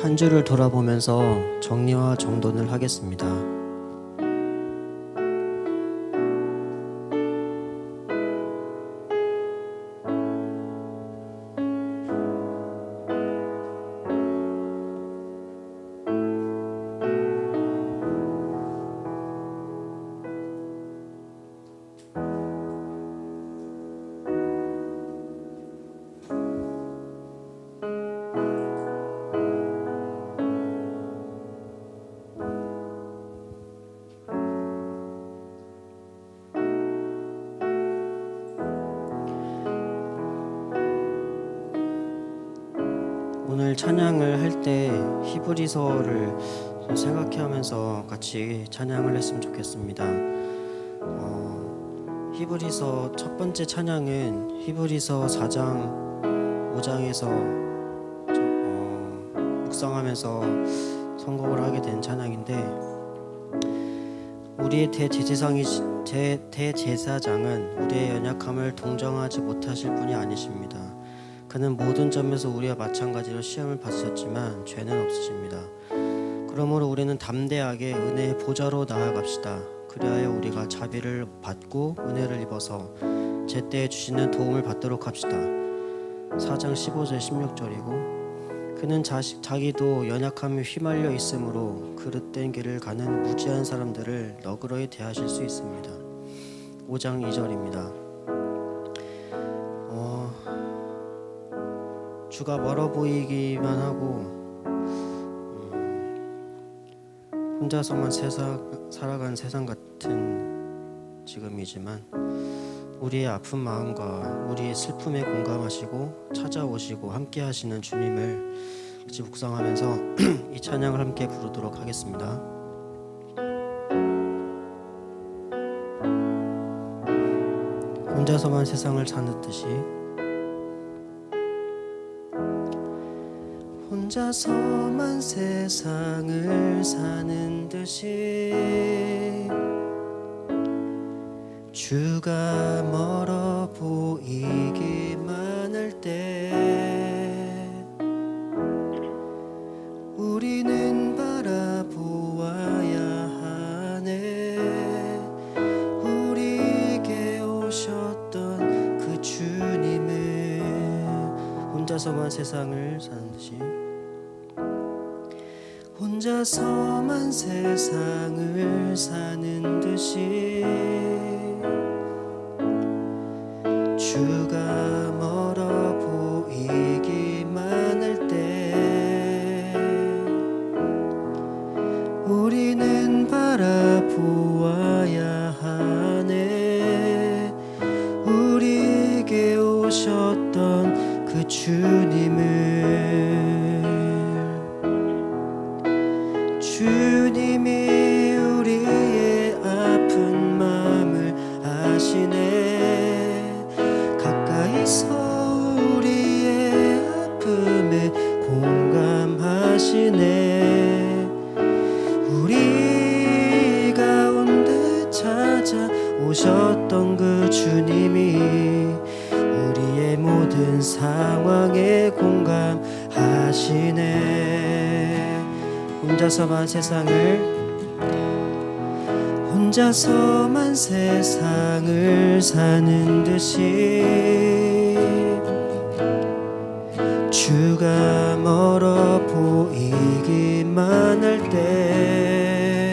한 주를 돌아보면서 정리와 정돈을 하겠습니다. 오늘 찬양을 할 때 히브리서를 생각하면서 같이 찬양을 했으면 좋겠습니다. 히브리서 첫 번째 찬양은 히브리서 4장 5장에서 묵상하면서 선곡을 하게 된 찬양인데, 우리의 대제사장은 우리의 연약함을 동정하지 못하실 분이 아니십니다. 그는 모든 점에서 우리와 마찬가지로 시험을 받으셨지만 죄는 없으십니다. 그러므로 우리는 담대하게 은혜의 보좌로 나아갑시다. 그리하여 우리가 자비를 받고 은혜를 입어서 제때에 주시는 도움을 받도록 합시다. 4장 15절 16절이고, 그는 자기도 연약함에 휘말려 있으므로 그릇된 길을 가는 무지한 사람들을 너그러이 대하실 수 있습니다. 5장 2절입니다. 주가 멀어 보이기만 하고 혼자서만 살아가는 세상 같은 지금이지만, 우리의 아픈 마음과 우리의 슬픔에 공감하시고 찾아오시고 함께 하시는 주님을 같이 묵상하면서 이 찬양을 함께 부르도록 하겠습니다. 혼자서만 세상을 사는 듯이, 혼자서만 세상을 사는 듯이 주가 멀어 보이기만 할 때 우리는 바라보아야 하네. 우리에게 오셨던 그 주님을, 혼자서만 세상을 사는 듯이, 혼자서만 세상을 사는 듯이 주가 멀어 보이기만 할 때 우리는 바라보아야 하네. 우리에게 오셨던 그 주님이 우리의 아픈 마음을 아시네. 가까이서 우리의 아픔에 공감하시네. 우리 가운데 찾아오셨던 그 주님이 우리의 모든 상황에 공감하시네. 혼자서만 세상을 사는 듯이 주가 멀어 보이기만 할 때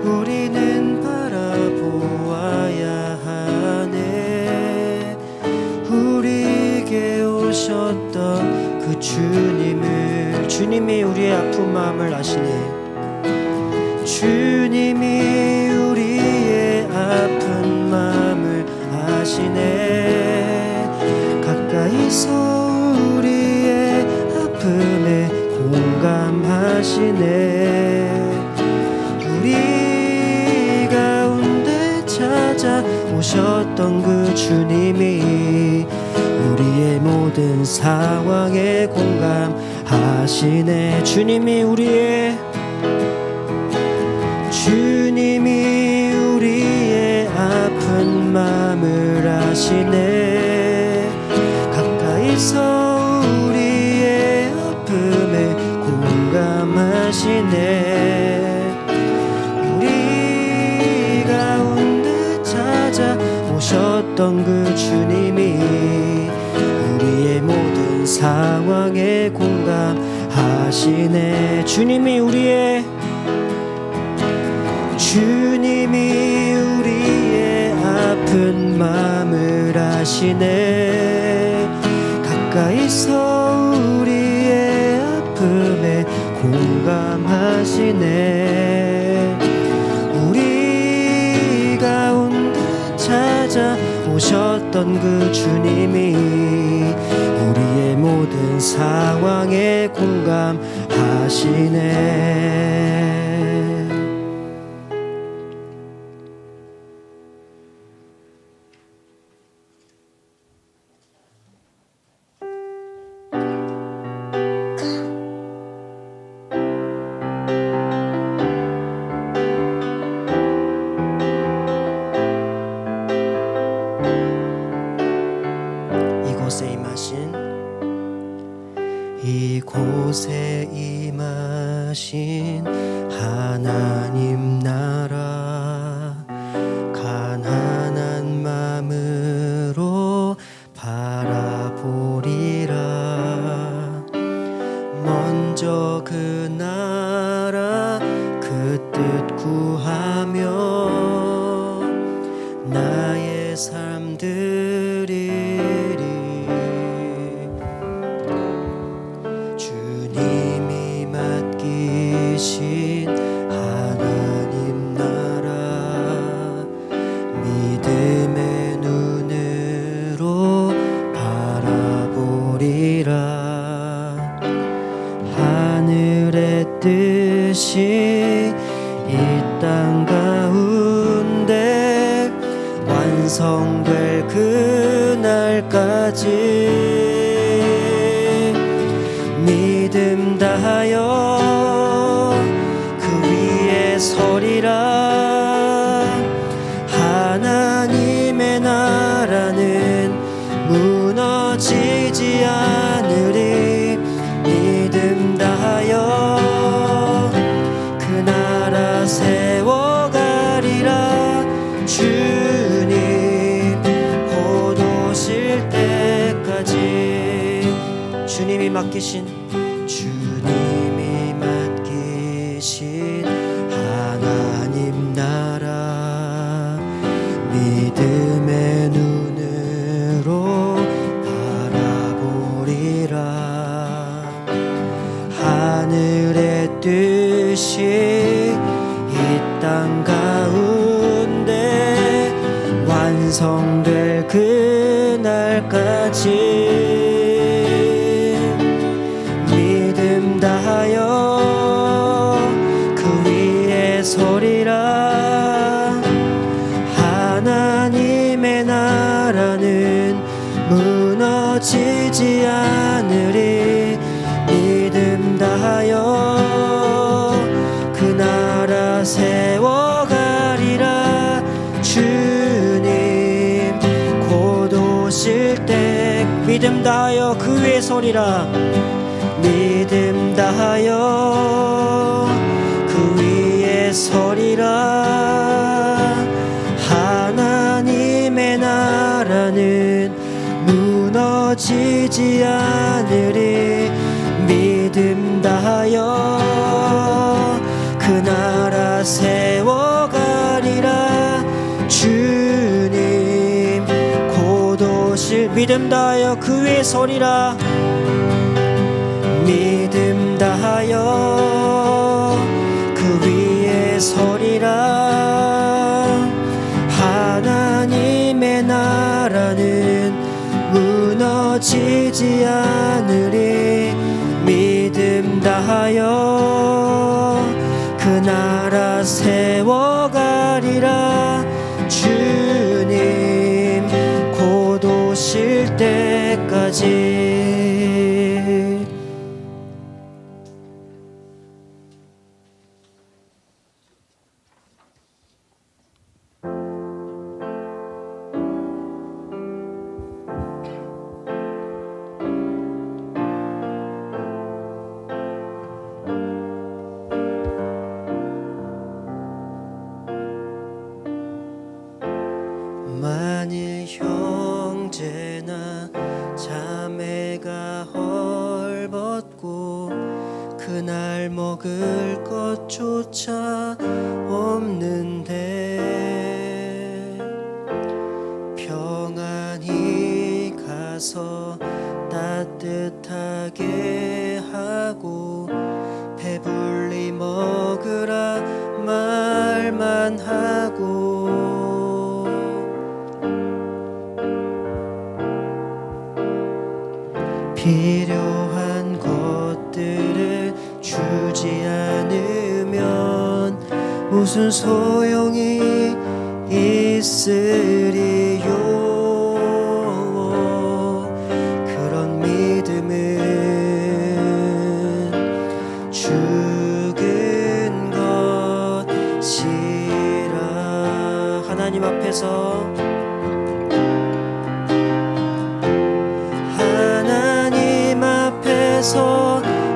우리는 바라보아야 하네. 우리에게 오셨던 그 주님이 우리의 아픈 마음을 아시네. 주님이 우리의 아픈 마음을 아시네. 가까이서 우리의 아픔에 공감하시네. 우리 가운데 찾아오셨던 그 주님이 우리의 모든 상황에 공감하시네. 주님이 우리의 아픈 마음을 아시네. 가까이서 우리의 우리 가운데 찾아오셨던 그 주님이 우리의 모든 상황에 공감하시네. 주님이 우리의 아픈 마음을 아시네. 가까이서 우리의 아픔에 공감하시네. 우리 가운데 찾아오셨던 그 주님이 우리의 모든 상황에 공감하시네. 이곳에 임하신 하나님 나라, 가난한 마음으로 바라보리라. 먼저 그 나라 그 뜻 구하며 나의 삶들이 하나님 나라, 믿음의 눈으로 바라보리라. 하늘의 뜻이 이 땅 가운데 완성될 그날까지 믿음 다하여 서리라. 하나님의 나라는 무너지지 않으리. 믿음 다하여 그 나라 세워가리라. 주님 곧 오실 때까지 주님이 맡기신 하나님 나라, 믿음의 눈으로 바라보리라. 하늘의 뜻이 이 땅 가운데 완성될 그날까지 믿음 다하여 서리라. 하나님의 나라는 무너지지 않으리. 믿음 다하여 그 나라 세워가리라. 주님 곧 오실 때 믿음 다하여 그 위에 서리라. 믿음 다하여 서리라. 하나님의 나라는 무너지지 않으리. 믿음 다하여 그 나라 세워가리라. 주님 곧 오실 믿음 다하여 그 위에 서리라. 믿음 다하여 그 위에 서리라. 하나님의 나라는 무너지지 않으리. 믿음 다하여 그 나라 세워가리라. 주님 곧 오실 때까지. 형제나 자매가 헐벗고 그날 먹을 것조차 없는데 평안히 가서 따뜻하게 하고 배불리 먹으라 말만 하고 필요한 것들을 주지 않으면 무슨 소용이 있으리요. 그런 믿음은 죽은 것이라. 하나님 앞에서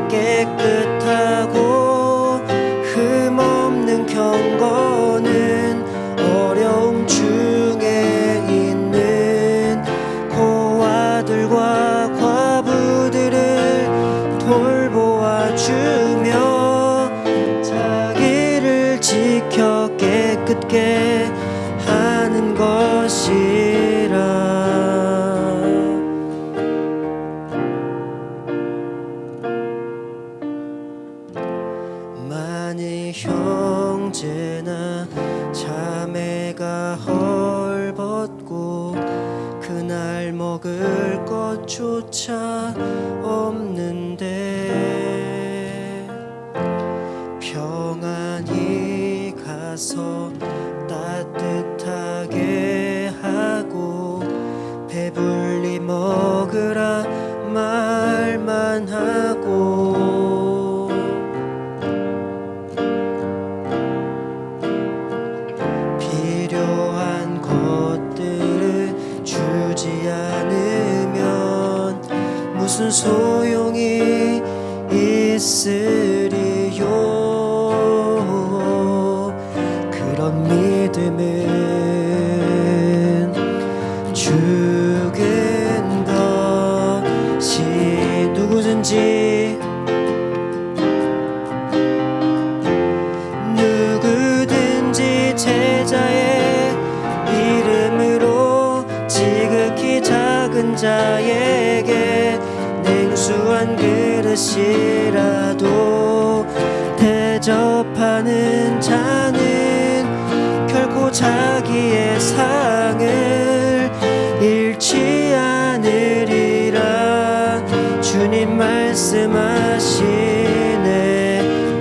깨끗하고 흠없는 경건은 어려움 중에 있는 고아들과 과부들을 돌보아주며 자기를 지켜 깨끗게 하는 것이라. 형제나 자매가 헐벗고 그날 먹을 것조차 없는데 평안히 가서 따뜻하게 하고 배불리 먹으라 말만 하고 필요한 것들을 주지 않으면 무슨 소용이 있으리요. 그런 믿음은 죽은 것이. 누구든지 제자의 이름으로 지극히 작은 자에게 냉수한 그릇이라도 대접하는 자는 결코 자기의 상을 잃지 않으리라. 주님 말씀하시네.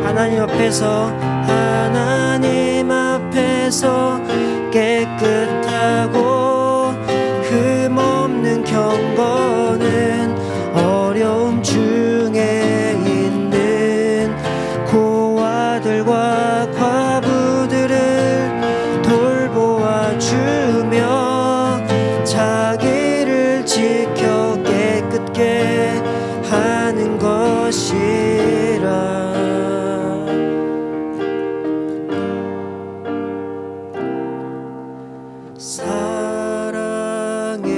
하나님 앞에서 깨끗하고 흠없는 경건은 어려움 중에 있는 고아들과 과부들을 돌보아주며 자기를 지켜 깨끗게 하는 것이라. 사랑의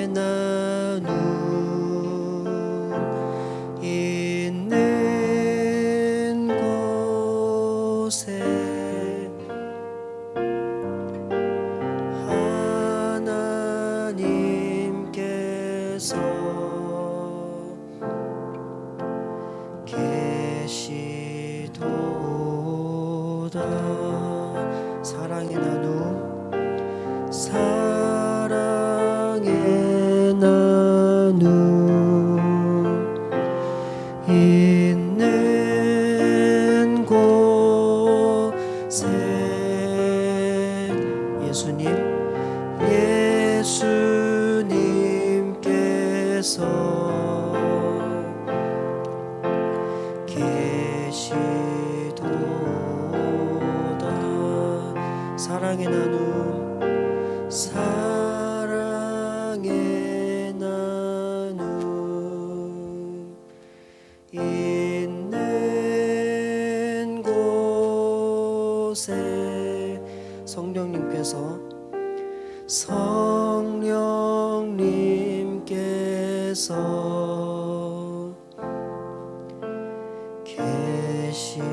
나눔 있는 곳에 하나님께서 계시도다. 사랑의 나눔 있는 곳에 예수님께서 계시도다. 사랑의 나눔 사랑의 나눔 있는 곳에 성령님께서 성령님 하늘에서 계시도다.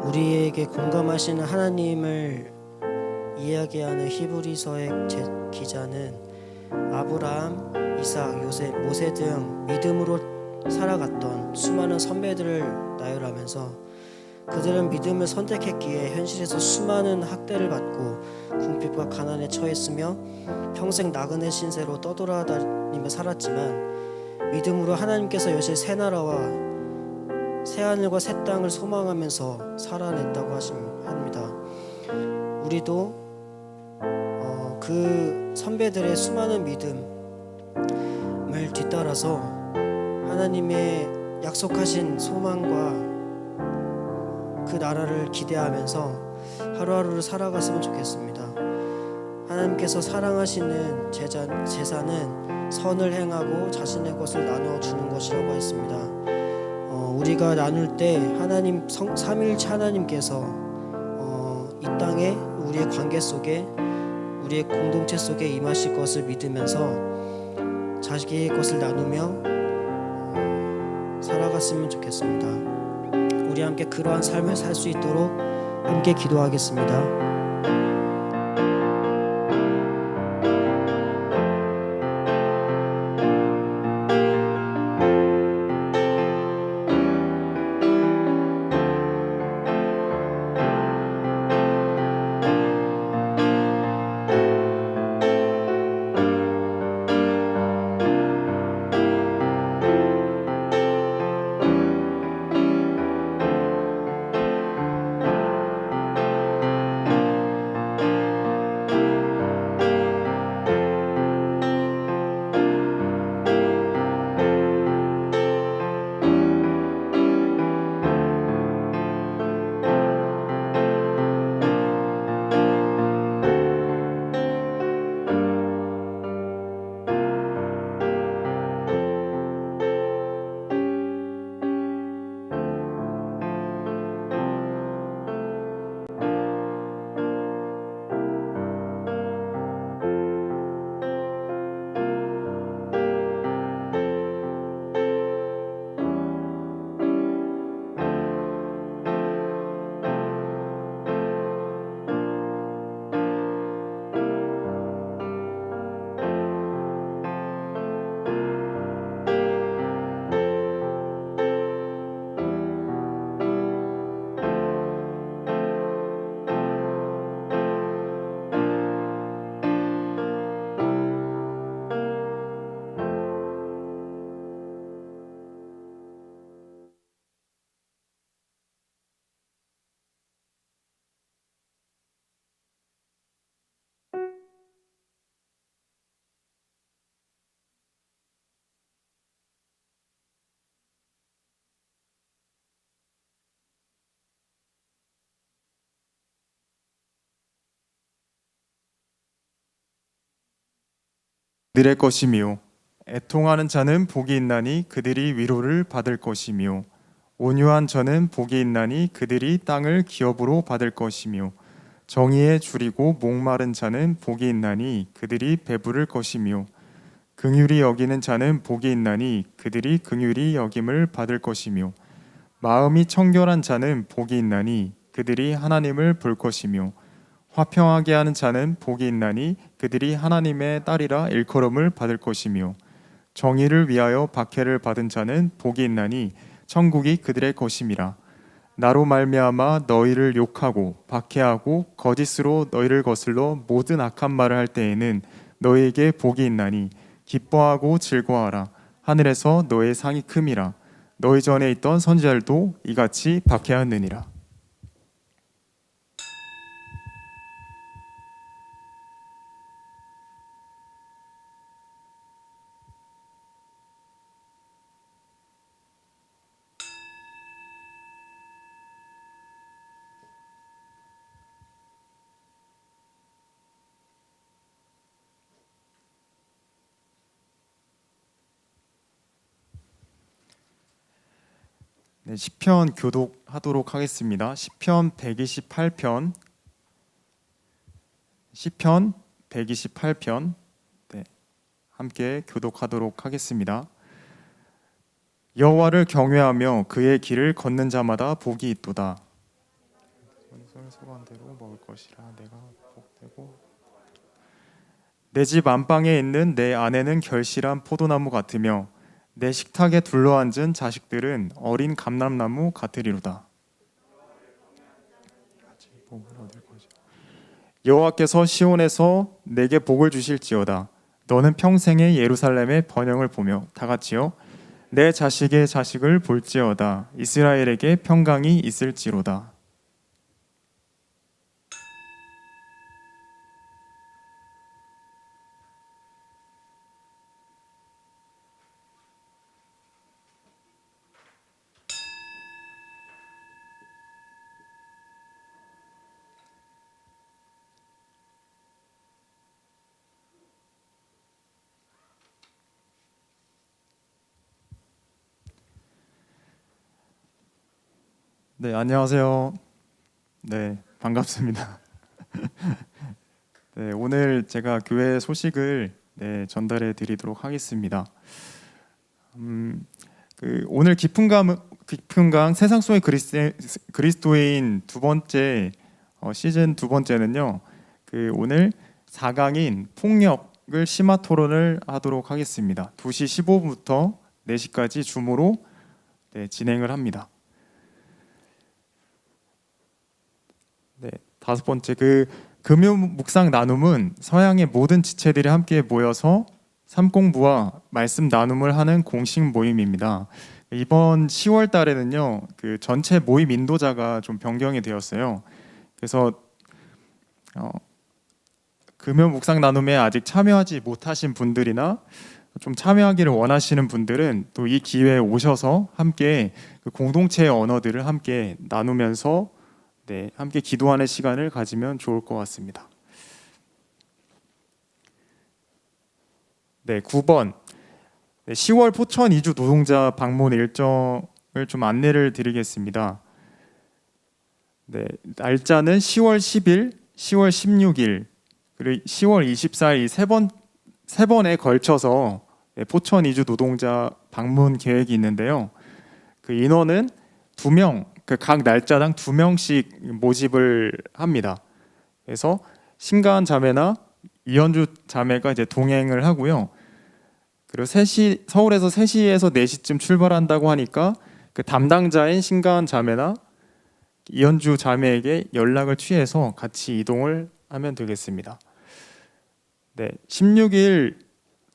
우리에게 공감하시는 하나님을 이야기하는 히브리서의 기자는 아브라함, 이삭, 요셉, 모세 등 믿음으로 살아갔던 수많은 선배들을 나열하면서 그들은 믿음을 선택했기에 현실에서 수많은 학대를 받고 궁핍과 가난에 처했으며 평생 나그네 신세로 떠돌아다니며 살았지만 믿음으로 하나님께서 여실 새 나라와 새 하늘과 새 땅을 소망하면서 살아냈다고 합니다. 우리도 그 선배들의 수많은 믿음을 뒤따라서 하나님의 약속하신 소망과 그 나라를 기대하면서 하루하루를 살아갔으면 좋겠습니다. 하나님께서 사랑하시는 제사는 선을 행하고 자신의 것을 나누어 주는 것이라고 했습니다. 우리가 나눌 때 하나님 삼위일체 하나님께서 이 땅에 우리의 관계 속에 우리의 공동체 속에 임하실 것을 믿으면서 자기의 것을 나누며 살아갔으면 좋겠습니다. 우리 함께 그러한 삶을 살 수 있도록 함께 기도하겠습니다. 그들의 것이며 애통하는 자는 복이 있나니 그들이 위로를 받을 것이며 온유한 자는 복이 있나니 그들이 땅을 기업으로 받을 것이며 정의에 줄이고 목마른 자는 복이 있나니 그들이 배부를 것이며 긍휼히 여기는 자는 복이 있나니 그들이 긍휼히 여김을 받을 것이며 마음이 청결한 자는 복이 있나니 그들이 하나님을 볼 것이며 화평하게 하는 자는 복이 있나니 그들이 하나님의 딸이라 일컬음을 받을 것이며 정의를 위하여 박해를 받은 자는 복이 있나니 천국이 그들의 것임이라. 나로 말미암아 너희를 욕하고 박해하고 거짓으로 너희를 거슬러 모든 악한 말을 할 때에는 너희에게 복이 있나니 기뻐하고 즐거워하라. 하늘에서 너의 상이 큼이라. 너희 전에 있던 선지자들도 이같이 박해하느니라. 네, 시편 교독하도록 하겠습니다. 시편 128편, 시편 128편, 네, 함께 교독하도록 하겠습니다. 여호와를 경외하며 그의 길을 걷는 자마다 복이 있도다. 소관대로 먹을 것이라 내가 복되고 내 집 안방에 있는 내 아내는 결실한 포도나무 같으며 내 식탁에 둘러앉은 자식들은 어린 감람나무 같으리로다. 여호와께서 시온에서 내게 복을 주실지어다. 너는 평생에 예루살렘의 번영을 보며 다 같이요 내 자식의 자식을 볼지어다. 이스라엘에게 평강이 있을지로다. 네, 안녕하세요. 네, 반갑습니다. 네, 오늘 제가 교회 소식을 전달해 드리도록 하겠습니다. 오늘 깊은 강 세상 속의 그리스도인 두 번째 시즌 두 번째는요. 오늘 4강인 폭력을 심화 토론을 하도록 하겠습니다. 2시 15분부터 4시까지 줌으로 진행을 합니다. 네, 다섯 번째 금요 묵상 나눔은 서양의 모든 지체들이 함께 모여서 삼공부와 말씀 나눔을 하는 공식 모임입니다. 이번 10월 달에는요, 전체 모임 인도자가 좀 변경이 되었어요. 그래서 금요 묵상 나눔에 아직 참여하지 못하신 분들이나 좀 참여하기를 원하시는 분들은 또 이 기회에 오셔서 함께 공동체의 언어들을 함께 나누면서 함께 기도하는 시간을 가지면 좋을 것 같습니다. 9번 10월 포천 이주 노동자 방문 일정을 좀 안내를 드리겠습니다. 날짜는 10월 10일, 10월 16일, 그리고 10월 24일 세 번에 걸쳐서 포천 이주 노동자 방문 계획이 있는데요. 인원은 2명, 각 날짜당 2명씩 모집을 합니다. 그래서 신가한 자매나 이현주 자매가 이제 동행을 하고요. 그리고 서울에서 3시에서 4시쯤 출발한다고 하니까 담당자인 신가한 자매나 이현주 자매에게 연락을 취해서 같이 이동을 하면 되겠습니다. 16일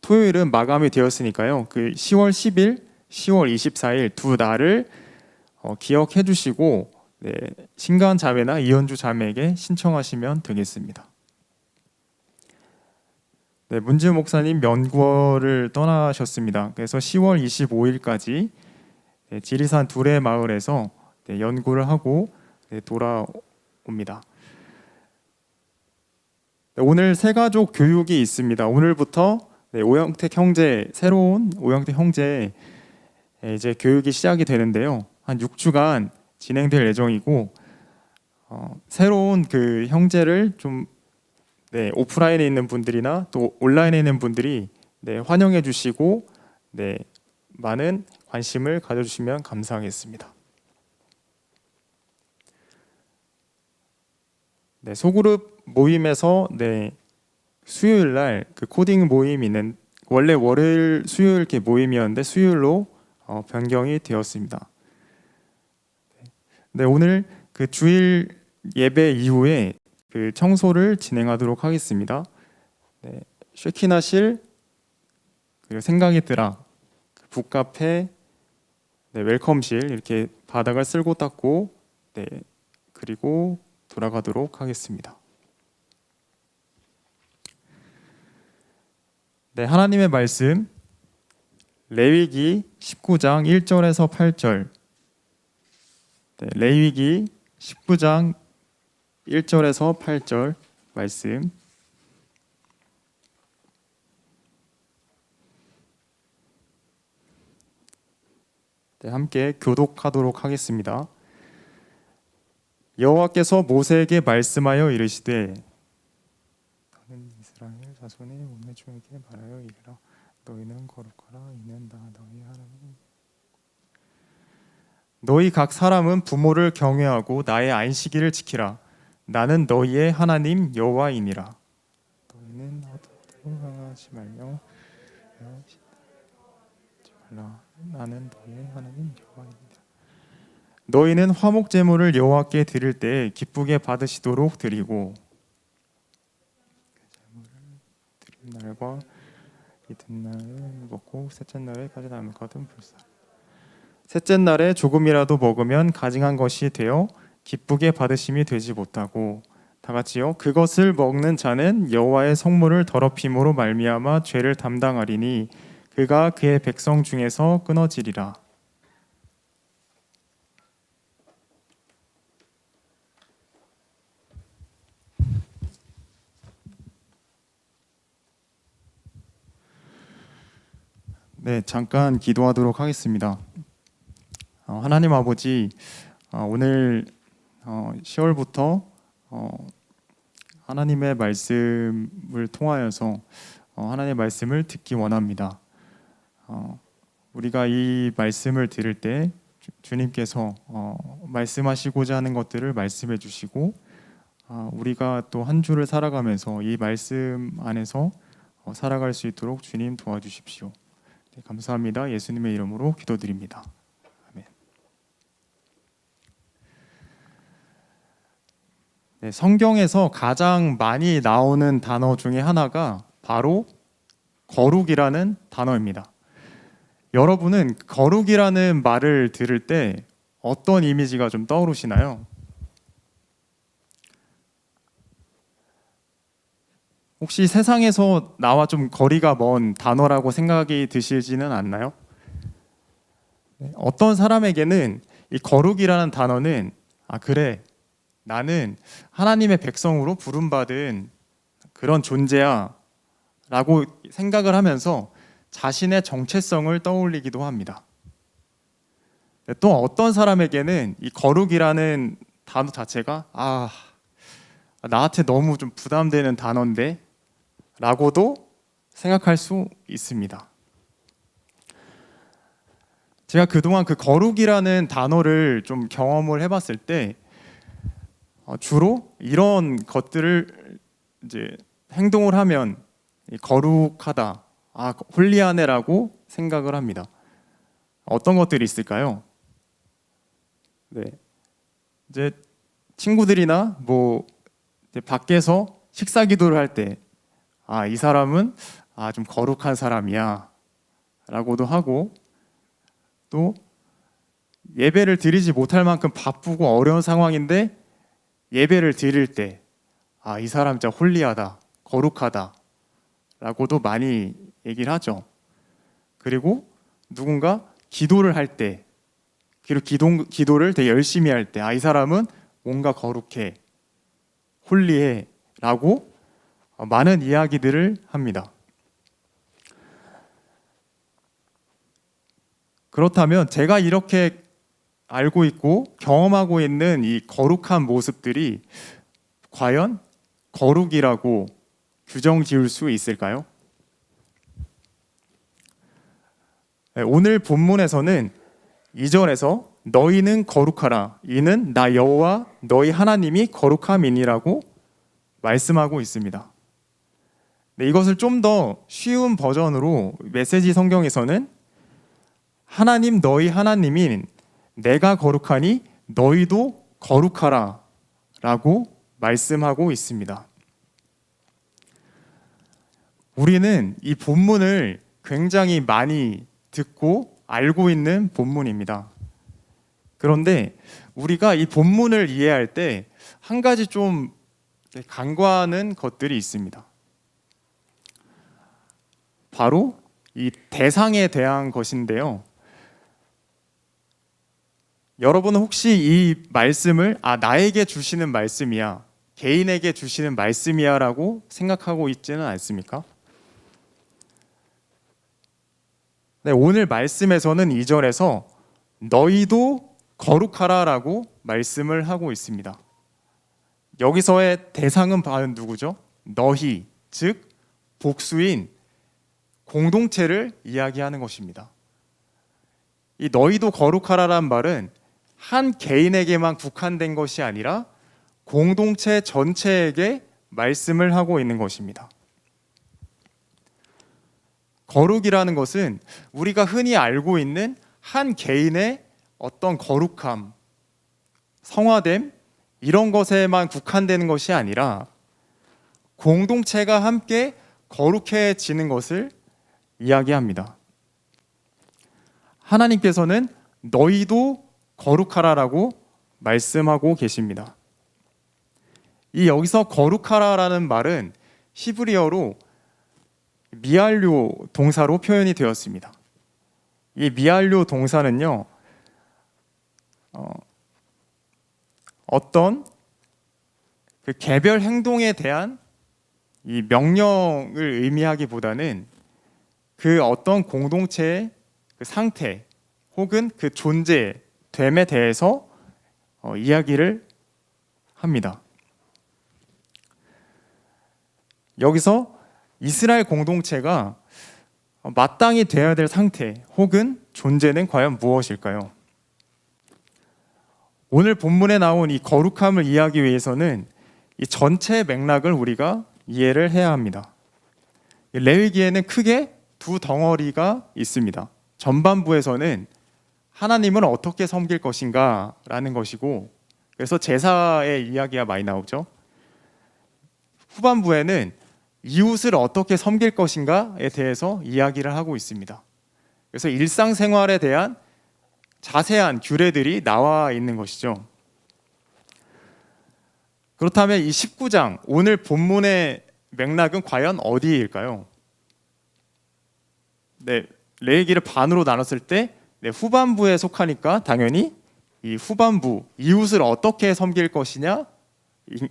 토요일은 마감이 되었으니까요. 10월 10일, 10월 24일 두 날을 기억해 주시고 신가한 자매나 이현주 자매에게 신청하시면 되겠습니다. 문지우 목사님 면구를 떠나셨습니다. 그래서 10월 25일까지 지리산 두레 마을에서 연구를 하고 돌아옵니다. 오늘 새가족 교육이 있습니다. 오늘부터 오영택 형제, 새로운 오영택 형제 이제 교육이 시작이 되는데요. 한 6주간 진행될 예정이고 새로운 형제를 좀 오프라인에 있는 분들이나 또 온라인에 있는 분들이 환영해 주시고 많은 관심을 가져주시면 감사하겠습니다. 소그룹 모임에서 수요일 날 코딩 모임이 있는 원래 월요일 수요일 이렇게 모임이었는데 수요일로 변경이 되었습니다. 오늘 주일 예배 이후에 청소를 진행하도록 하겠습니다. 쉐키나실 그리고 생각이 드라 북카페 웰컴실 이렇게 바닥을 쓸고 닦고 그리고 돌아가도록 하겠습니다. 하나님의 말씀 레위기 19장 1절에서 8절 레위기 19장 1절에서 8절 말씀 네, 함께 교독하도록 하겠습니다. 여호와께서 모세에게 말씀하여 이르시되 너는 이스라엘 자손의 온 회중에게 말하여 이르라. 너희는 거룩하라. 이는 나 너희 하나님. 너희 각 사람은 부모를 경외하고 나의 안식일을 지키라. 나는 너희의 하나님 여호와이니라. 너희는 어디로 향하지 말며 말라. 나는 너희의 하나님 여호와이니라. 너희는 화목 제물을 여호와께 드릴 때 기쁘게 받으시도록 드리고 그 제물을 드린 날과 이튿날에 먹고 셋째 날에까지 남을 것은 불사. 셋째 날에 조금이라도 먹으면 가증한 것이 되어 기쁘게 받으심이 되지 못하고 다 같이요. 그것을 먹는 자는 여호와의 성물을 더럽힘으로 말미암아 죄를 담당하리니 그가 그의 백성 중에서 끊어지리라. 네, 잠깐 기도하도록 하겠습니다. 하나님 아버지, 오늘 10월부터 하나님의 말씀을 통하여서 하나님의 말씀을 듣기 원합니다. 우리가 이 말씀을 들을 때 주님께서 말씀하시고자 하는 것들을 말씀해 주시고 우리가 또 한 주를 살아가면서 이 말씀 안에서 살아갈 수 있도록 주님 도와주십시오. 네, 감사합니다. 예수님의 이름으로 기도드립니다. 아멘. 네, 성경에서 가장 많이 나오는 단어 중에 하나가 바로 거룩이라는 단어입니다. 여러분은 거룩이라는 말을 들을 때 어떤 이미지가 좀 떠오르시나요? 혹시 세상에서 나와 좀 거리가 먼 단어라고 생각이 드시지는 않나요? 어떤 사람에게는 이 거룩이라는 단어는 그래, 나는 하나님의 백성으로 부름받은 그런 존재야 라고 생각을 하면서 자신의 정체성을 떠올리기도 합니다. 또 어떤 사람에게는 이 거룩이라는 단어 자체가 나한테 너무 좀 부담되는 단어인데 라고도 생각할 수 있습니다. 제가 그동안 그 거룩이라는 단어를 좀 경험을 해봤을 때 주로 이런 것들을 이제 행동을 하면 거룩하다, 홀리하네라고 생각을 합니다. 어떤 것들이 있을까요? 네, 이제 친구들이나 이제 밖에서 식사 기도를 할 때, 이 사람은 좀 거룩한 사람이야라고도 하고, 또 예배를 드리지 못할 만큼 바쁘고 어려운 상황인데 예배를 드릴 때, 이 사람 진짜 홀리하다, 거룩하다라고도 많이 얘기를 하죠. 그리고 누군가 기도를 할 때, 그리고 기도를 되게 열심히 할 때, 이 사람은 뭔가 거룩해, 홀리해 라고 많은 이야기들을 합니다. 그렇다면 제가 이렇게 알고 있고 경험하고 있는 이 거룩한 모습들이 과연 거룩이라고 규정 지을 수 있을까요? 오늘 본문에서는 2절에서 너희는 거룩하라, 이는 나 여호와 너희 하나님이 거룩함이니라고 말씀하고 있습니다. 이것을 좀 더 쉬운 버전으로 메시지 성경에서는 하나님 너희 하나님인 내가 거룩하니 너희도 거룩하라 라고 말씀하고 있습니다. 우리는 이 본문을 굉장히 많이 듣고 알고 있는 본문입니다. 그런데 우리가 이 본문을 이해할 때 한 가지 좀 간과하는 것들이 있습니다. 바로 이 대상에 대한 것인데요. 여러분은 혹시 이 말씀을 나에게 주시는 말씀이야, 개인에게 주시는 말씀이야 라고 생각하고 있지는 않습니까? 네, 오늘 말씀에서는 2절에서 너희도 거룩하라라고 말씀을 하고 있습니다. 여기서의 대상은 과연 누구죠? 너희, 즉 복수인 공동체를 이야기하는 것입니다. 이 너희도 거룩하라란 말은 한 개인에게만 국한된 것이 아니라 공동체 전체에게 말씀을 하고 있는 것입니다. 거룩이라는 것은 우리가 흔히 알고 있는 한 개인의 어떤 거룩함, 성화됨 이런 것에만 국한되는 것이 아니라 공동체가 함께 거룩해지는 것을 이야기합니다. 하나님께서는 너희도 거룩하라라고 말씀하고 계십니다. 이 여기서 거룩하라라는 말은 히브리어로 미알료 동사로 표현이 되었습니다. 이 미알료 동사는요, 어떤 그 개별 행동에 대한 이 명령을 의미하기보다는 그 어떤 공동체의 그 상태 혹은 그 존재됨에 대해서 이야기를 합니다. 여기서 이스라엘 공동체가 마땅히 되어야 될 상태 혹은 존재는 과연 무엇일까요? 오늘 본문에 나온 이 거룩함을 이해하기 위해서는 이 전체 맥락을 우리가 이해를 해야 합니다. 레위기에는 크게 두 덩어리가 있습니다. 전반부에서는 하나님을 어떻게 섬길 것인가 라는 것이고, 그래서 제사의 이야기가 많이 나오죠. 후반부에는 이웃을 어떻게 섬길 것인가에 대해서 이야기를 하고 있습니다. 그래서 일상생활에 대한 자세한 규례들이 나와 있는 것이죠. 그렇다면 이 19장, 오늘 본문의 맥락은 과연 어디일까요? 네, 레위기를 반으로 나눴을 때 후반부에 속하니까 당연히 이 후반부, 이웃을 어떻게 섬길 것이냐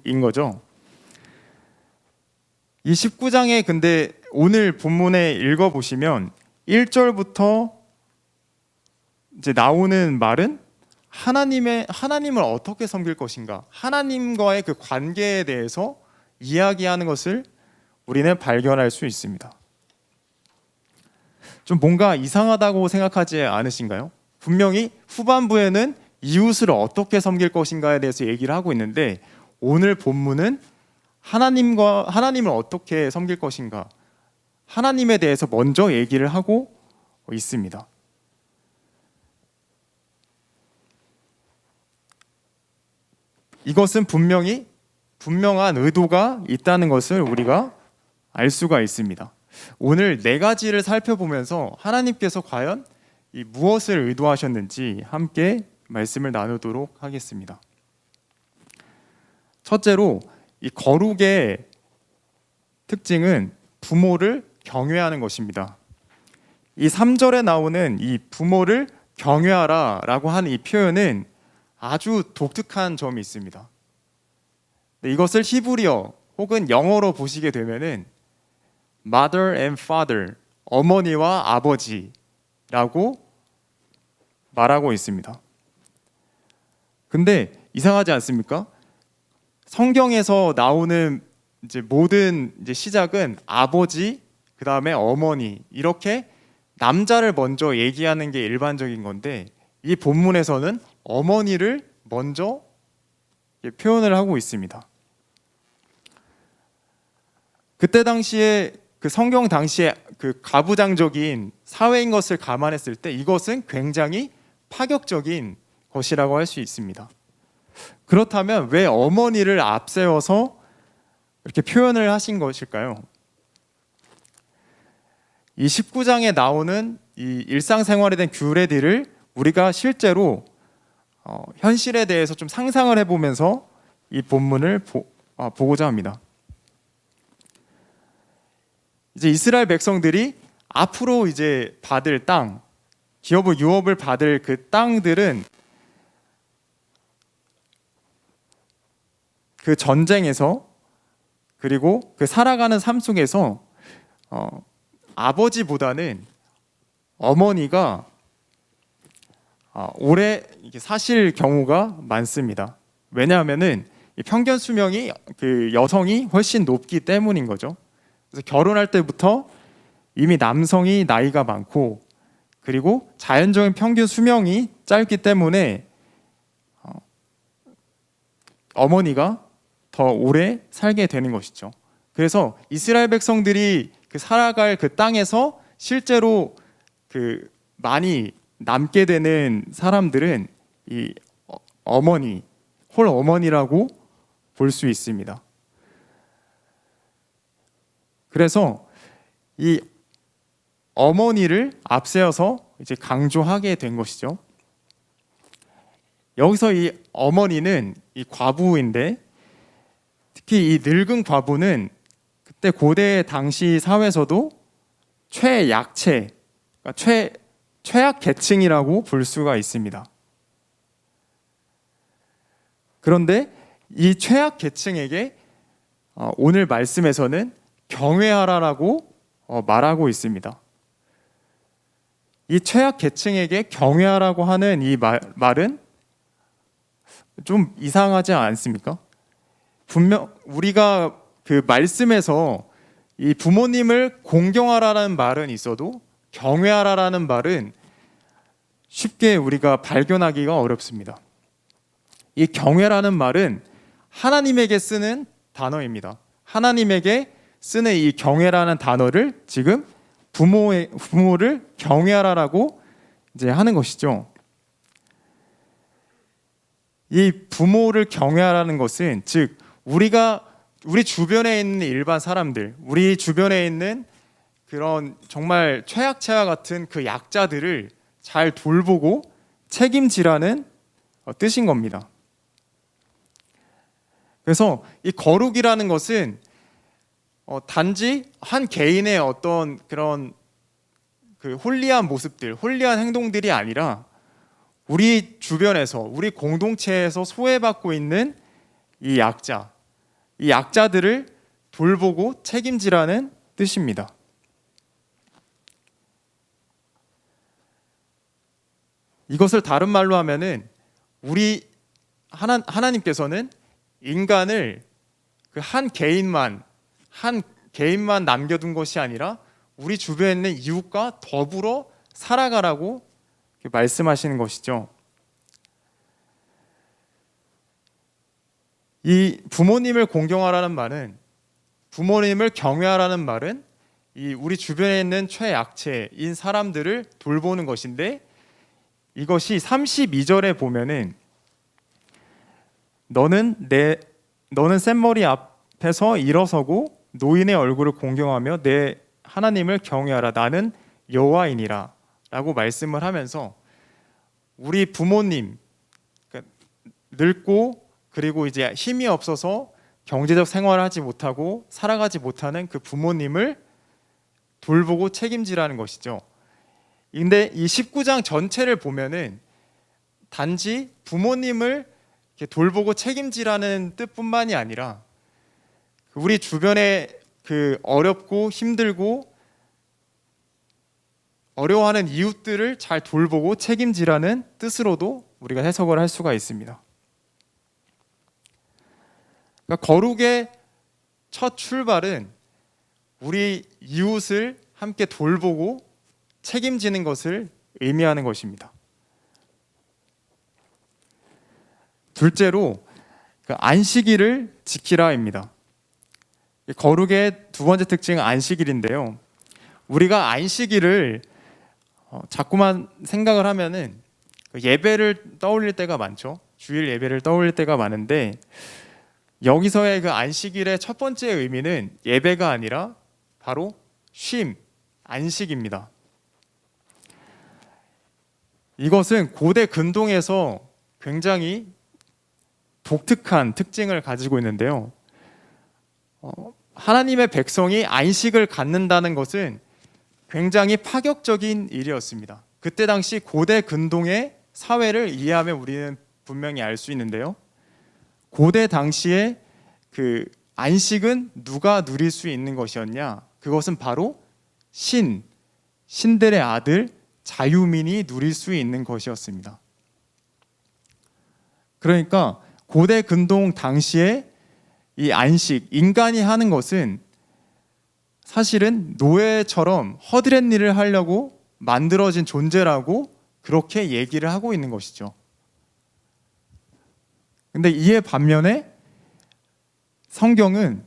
인 거죠. 이 19장에 근데 오늘 본문에 읽어보시면 1절부터 이제 나오는 말은 하나님을 어떻게 섬길 것인가, 하나님과의 그 관계에 대해서 이야기하는 것을 우리는 발견할 수 있습니다. 좀 뭔가 이상하다고 생각하지 않으신가요? 분명히 후반부에는 이웃을 어떻게 섬길 것인가에 대해서 얘기를 하고 있는데, 오늘 본문은 하나님을 어떻게 섬길 것인가, 하나님에 대해서 먼저 얘기를 하고 있습니다. 이것은 분명한 의도가 있다는 것을 우리가 알 수가 있습니다. 오늘 네 가지를 살펴보면서 하나님께서 과연 이 무엇을 의도하셨는지 함께 말씀을 나누도록 하겠습니다. 첫째로, 이 거룩의 특징은 부모를 경외하는 것입니다. 이 3절에 나오는 이 부모를 경외하라라고 하는 이 표현은 아주 독특한 점이 있습니다. 이것을 히브리어 혹은 영어로 보시게 되면은 mother and father, 어머니와 아버지라고 말하고 있습니다. 근데 이상하지 않습니까? 성경에서 나오는 이제 모든 이제 시작은 아버지, 그 다음에 어머니, 이렇게 남자를 먼저 얘기하는 게 일반적인 건데, 이 본문에서는 어머니를 먼저 표현을 하고 있습니다. 그때 당시에 그 성경 당시에 그 가부장적인 사회인 것을 감안했을 때 이것은 굉장히 파격적인 것이라고 할 수 있습니다. 그렇다면 왜 어머니를 앞세워서 이렇게 표현을 하신 것일까요? 이 19장에 나오는 이 일상생활에 대한 규례들을 우리가 실제로 현실에 대해서 좀 상상을 해보면서 이 본문을 보고자 합니다. 이제 이스라엘 백성들이 앞으로 이제 받을 땅, 기업을 유업을 받을 그 땅들은 그 전쟁에서, 그리고 그 살아가는 삶 속에서 아버지보다는 어머니가 오래 이게 사실 경우가 많습니다. 왜냐하면은 이 평균 수명이 그 여성이 훨씬 높기 때문인 거죠. 그래서 결혼할 때부터 이미 남성이 나이가 많고 그리고 자연적인 평균 수명이 짧기 때문에 어머니가 더 오래 살게 되는 것이죠. 그래서 이스라엘 백성들이 그 살아갈 그 땅에서 실제로 그 많이 남게 되는 사람들은 이 어머니, 홀 어머니라고 볼 수 있습니다. 그래서 이 어머니를 앞세워서 이제 강조하게 된 것이죠. 여기서 이 어머니는 이 과부인데 특히 이 늙은 과부는 그때 고대 당시 사회에서도 최약체, 그러니까 최악 계층이라고 볼 수가 있습니다. 그런데 이 최악 계층에게 오늘 말씀에서는 경외하라라고 말하고 있습니다. 이 최악 계층에게 경외하라고 하는 이 말은 좀 이상하지 않습니까? 분명 우리가 그 말씀에서 이 부모님을 공경하라는 말은 있어도 경외하라라는 말은 쉽게 우리가 발견하기가 어렵습니다. 이 경외라는 말은 하나님에게 쓰는 단어입니다. 하나님에게 쓰는 이 경외라는 단어를 지금 부모를 경외하라라고 이제 하는 것이죠. 이 부모를 경외하라는 것은 즉 우리 주변에 있는 일반 사람들, 우리 주변에 있는 그런 정말 최약체와 같은 그 약자들을 잘 돌보고 책임지라는 뜻인 겁니다. 그래서 이 거룩이라는 것은 단지 한 개인의 어떤 그런 그 홀리한 모습들, 홀리한 행동들이 아니라 우리 주변에서, 우리 공동체에서 소외받고 있는 이 약자들을 돌보고 책임지라는 뜻입니다. 이것을 다른 말로 하면은 하나님께서는 인간을 그 한 개인만 남겨둔 것이 아니라 우리 주변에 있는 이웃과 더불어 살아가라고 말씀하시는 것이죠. 이 부모님을 공경하라는 말은, 부모님을 경외하라는 말은 이 우리 주변에 있는 최약체인 사람들을 돌보는 것인데, 이것이 32절에 보면은 너는 샘머리 앞에서 일어서고 노인의 얼굴을 공경하며 내 하나님을 경외하라. 나는 여호와이니라 라고 말씀을 하면서 우리 부모님, 그러니까 늙고 그리고 이제 힘이 없어서 경제적 생활을 하지 못하고 살아가지 못하는 그 부모님을 돌보고 책임지라는 것이죠. 근데 이 19장 전체를 보면은 단지 부모님을 이렇게 돌보고 책임지라는 뜻뿐만이 아니라 우리 주변에 그 어렵고 힘들고 어려워하는 이웃들을 잘 돌보고 책임지라는 뜻으로도 우리가 해석을 할 수가 있습니다. 그러니까 거룩의 첫 출발은 우리 이웃을 함께 돌보고 책임지는 것을 의미하는 것입니다. 둘째로 그 안식일을 지키라입니다. 거룩의 두 번째 특징은 안식일인데요. 우리가 안식일을 자꾸만 생각을 하면은 예배를 떠올릴 때가 많죠. 주일 예배를 떠올릴 때가 많은데 여기서의 그 안식일의 첫 번째 의미는 예배가 아니라 바로 쉼, 안식입니다. 이것은 고대 근동에서 굉장히 독특한 특징을 가지고 있는데요. 하나님의 백성이 안식을 갖는다는 것은 굉장히 파격적인 일이었습니다. 그때 당시 고대 근동의 사회를 이해하면 우리는 분명히 알 수 있는데요. 고대 당시에 그 안식은 누가 누릴 수 있는 것이었냐? 그것은 바로 신들의 아들 자유민이 누릴 수 있는 것이었습니다. 그러니까 고대 근동 당시에 이 안식, 인간이 하는 것은 사실은 노예처럼 허드렛 일을 하려고 만들어진 존재라고 그렇게 얘기를 하고 있는 것이죠. 근데 이에 반면에 성경은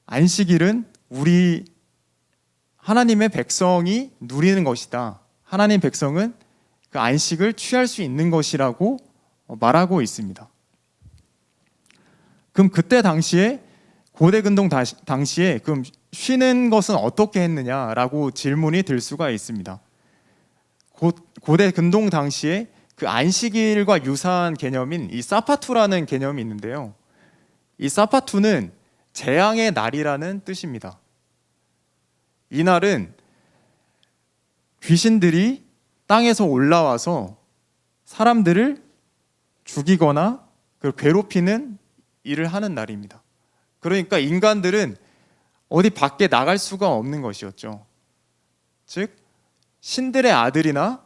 안식일은 우리 하나님의 백성이 누리는 것이다. 하나님 백성은 그 안식을 취할 수 있는 것이라고 말하고 있습니다. 그럼 그때 당시에 고대 근동 당시에 그럼 쉬는 것은 어떻게 했느냐라고 질문이 들 수가 있습니다. 고대 근동 당시에 그 안식일과 유사한 개념인 이 사파투라는 개념이 있는데요. 이 사파투는 재앙의 날이라는 뜻입니다. 이 날은 귀신들이 땅에서 올라와서 사람들을 죽이거나 괴롭히는 일을 하는 날입니다. 그러니까 인간들은 어디 밖에 나갈 수가 없는 것이었죠. 즉 신들의 아들이나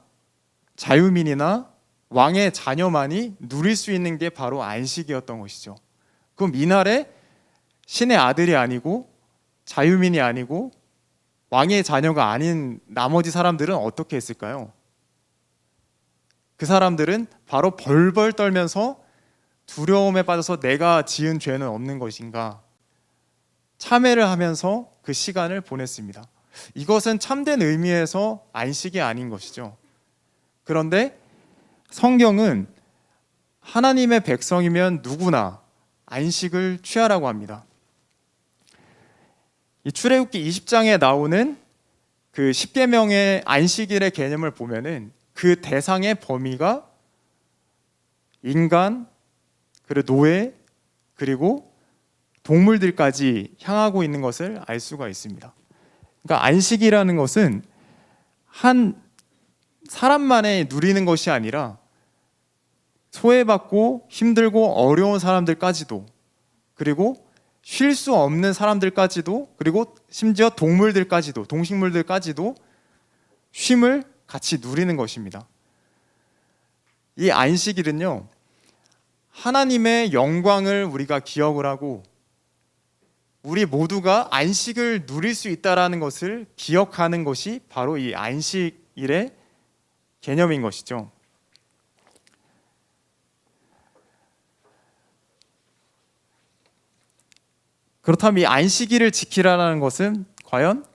자유민이나 왕의 자녀만이 누릴 수 있는 게 바로 안식이었던 것이죠. 그럼 이날에 신의 아들이 아니고 자유민이 아니고 왕의 자녀가 아닌 나머지 사람들은 어떻게 했을까요? 그 사람들은 바로 벌벌 떨면서 두려움에 빠져서 내가 지은 죄는 없는 것인가 참회를 하면서 그 시간을 보냈습니다. 이것은 참된 의미에서 안식이 아닌 것이죠. 그런데 성경은 하나님의 백성이면 누구나 안식을 취하라고 합니다. 이 출애굽기 20장에 나오는 그 10계명의 안식일의 개념을 보면은 그 대상의 범위가 인간, 그리고 노예, 그리고 동물들까지 향하고 있는 것을 알 수가 있습니다. 그러니까 안식이라는 것은 한 사람만의 누리는 것이 아니라 소외받고 힘들고 어려운 사람들까지도, 그리고 쉴 수 없는 사람들까지도, 그리고 심지어 동물들까지도, 동식물들까지도 쉼을 같이 누리는 것입니다. 이 안식일은요, 하나님의 영광을 우리가 기억을 하고 우리 모두가 안식을 누릴 수 있다는 것을 기억하는 것이 바로 이 안식일의 개념인 것이죠. 그렇다면 이 안식일을 지키라는 것은 과연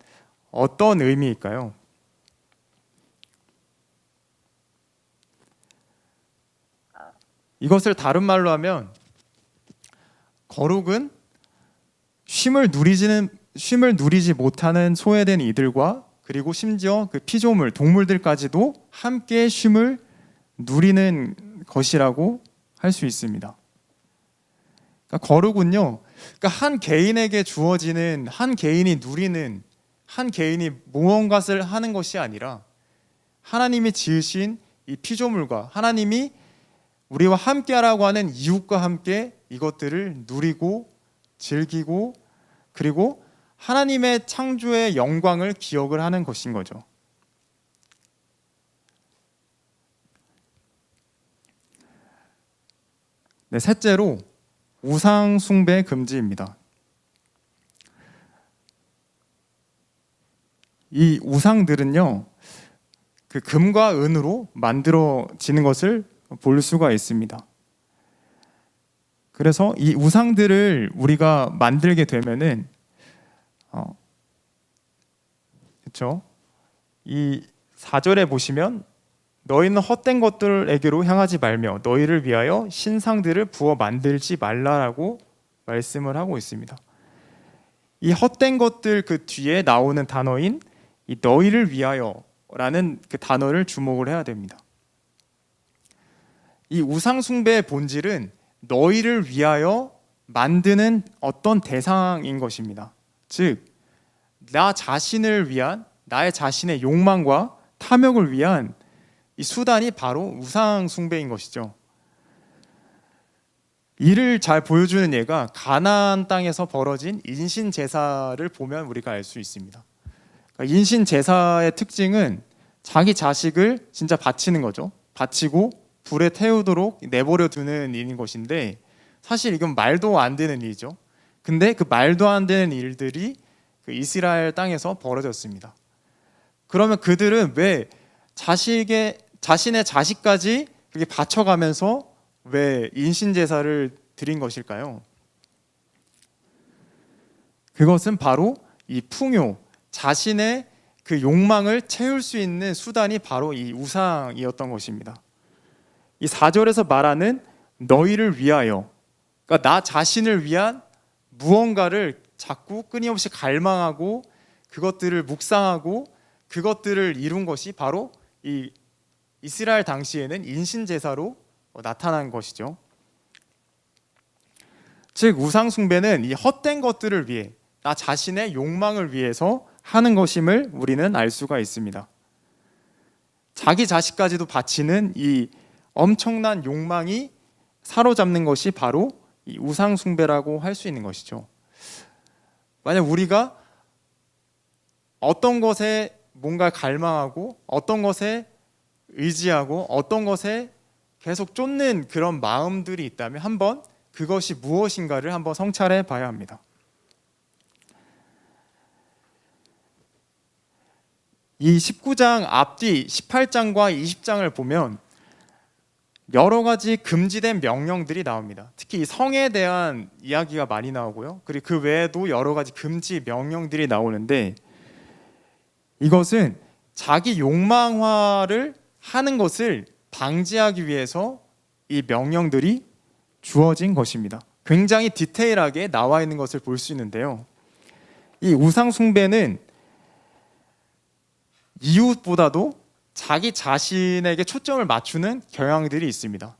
어떤 의미일까요? 이것을 다른 말로 하면 거룩은 쉼을 누리지 못하는 소외된 이들과 그리고 심지어 그 피조물, 동물들까지도 함께 쉼을 누리는 것이라고 할 수 있습니다. 그러니까 거룩은요, 그러니까 한 개인에게 주어지는, 한 개인이 누리는, 한 개인이 무언가를 하는 것이 아니라 하나님이 지으신 이 피조물과 하나님이 우리와 함께하라고 하는 이웃과 함께 이것들을 누리고 즐기고 그리고 하나님의 창조의 영광을 기억을 하는 것인 거죠. 네, 셋째로 우상 숭배 금지입니다. 이 우상들은요, 그 금과 은으로 만들어지는 것을 볼 수가 있습니다. 그래서 이 우상들을 우리가 만들게 되면은 그렇죠? 이 4절에 보시면 너희는 헛된 것들에게로 향하지 말며 너희를 위하여 신상들을 부어 만들지 말라라고 말씀을 하고 있습니다. 이 헛된 것들 그 뒤에 나오는 단어인 이 너희를 위하여라는 그 단어를 주목을 해야 됩니다. 이 우상 숭배의 본질은 너희를 위하여 만드는 어떤 대상인 것입니다. 즉, 나 자신을 위한, 나의 자신의 욕망과 탐욕을 위한 이 수단이 바로 우상 숭배인 것이죠. 이를 잘 보여주는 예가 가나안 땅에서 벌어진 인신 제사를 보면 우리가 알 수 있습니다. 그러니까 인신 제사의 특징은 자기 자식을 진짜 바치는 거죠. 바치고 불에 태우도록 내버려 두는 일인 것인데 사실 이건 말도 안 되는 일이죠. 근데 그 말도 안 되는 일들이 그 이스라엘 땅에서 벌어졌습니다. 그러면 그들은 왜 자신의 자식까지 그렇게 바쳐가면서 왜 인신제사를 드린 것일까요? 그것은 바로 이 풍요, 자신의 그 욕망을 채울 수 있는 수단이 바로 이 우상이었던 것입니다. 이 4절에서 말하는 너희를 위하여, 그러니까 나 자신을 위한 무언가를 자꾸 끊임없이 갈망하고 그것들을 묵상하고 그것들을 이룬 것이 바로 이 이스라엘 당시에는 인신제사로 나타난 것이죠. 즉 우상 숭배는 이 헛된 것들을 위해 나 자신의 욕망을 위해서 하는 것임을 우리는 알 수가 있습니다. 자기 자식까지도 바치는 이 엄청난 욕망이 사로잡는 것이 바로 이 우상 숭배라고 할 수 있는 것이죠. 만약 우리가 어떤 것에 뭔가 갈망하고 어떤 것에 의지하고 어떤 것에 계속 쫓는 그런 마음들이 있다면 한번 그것이 무엇인가를 한번 성찰해 봐야 합니다. 이 19장 앞뒤 18장과 20장을 보면 여러 가지 금지된 명령들이 나옵니다. 특히 이 성에 대한 이야기가 많이 나오고요. 그리고 그 외에도 여러 가지 금지 명령들이 나오는데 이것은 자기 욕망화를 하는 것을 방지하기 위해서 이 명령들이 주어진 것입니다. 굉장히 디테일하게 나와 있는 것을 볼 수 있는데요. 이 우상 숭배는 이웃보다도 자기 자신에게 초점을 맞추는 경향들이 있습니다.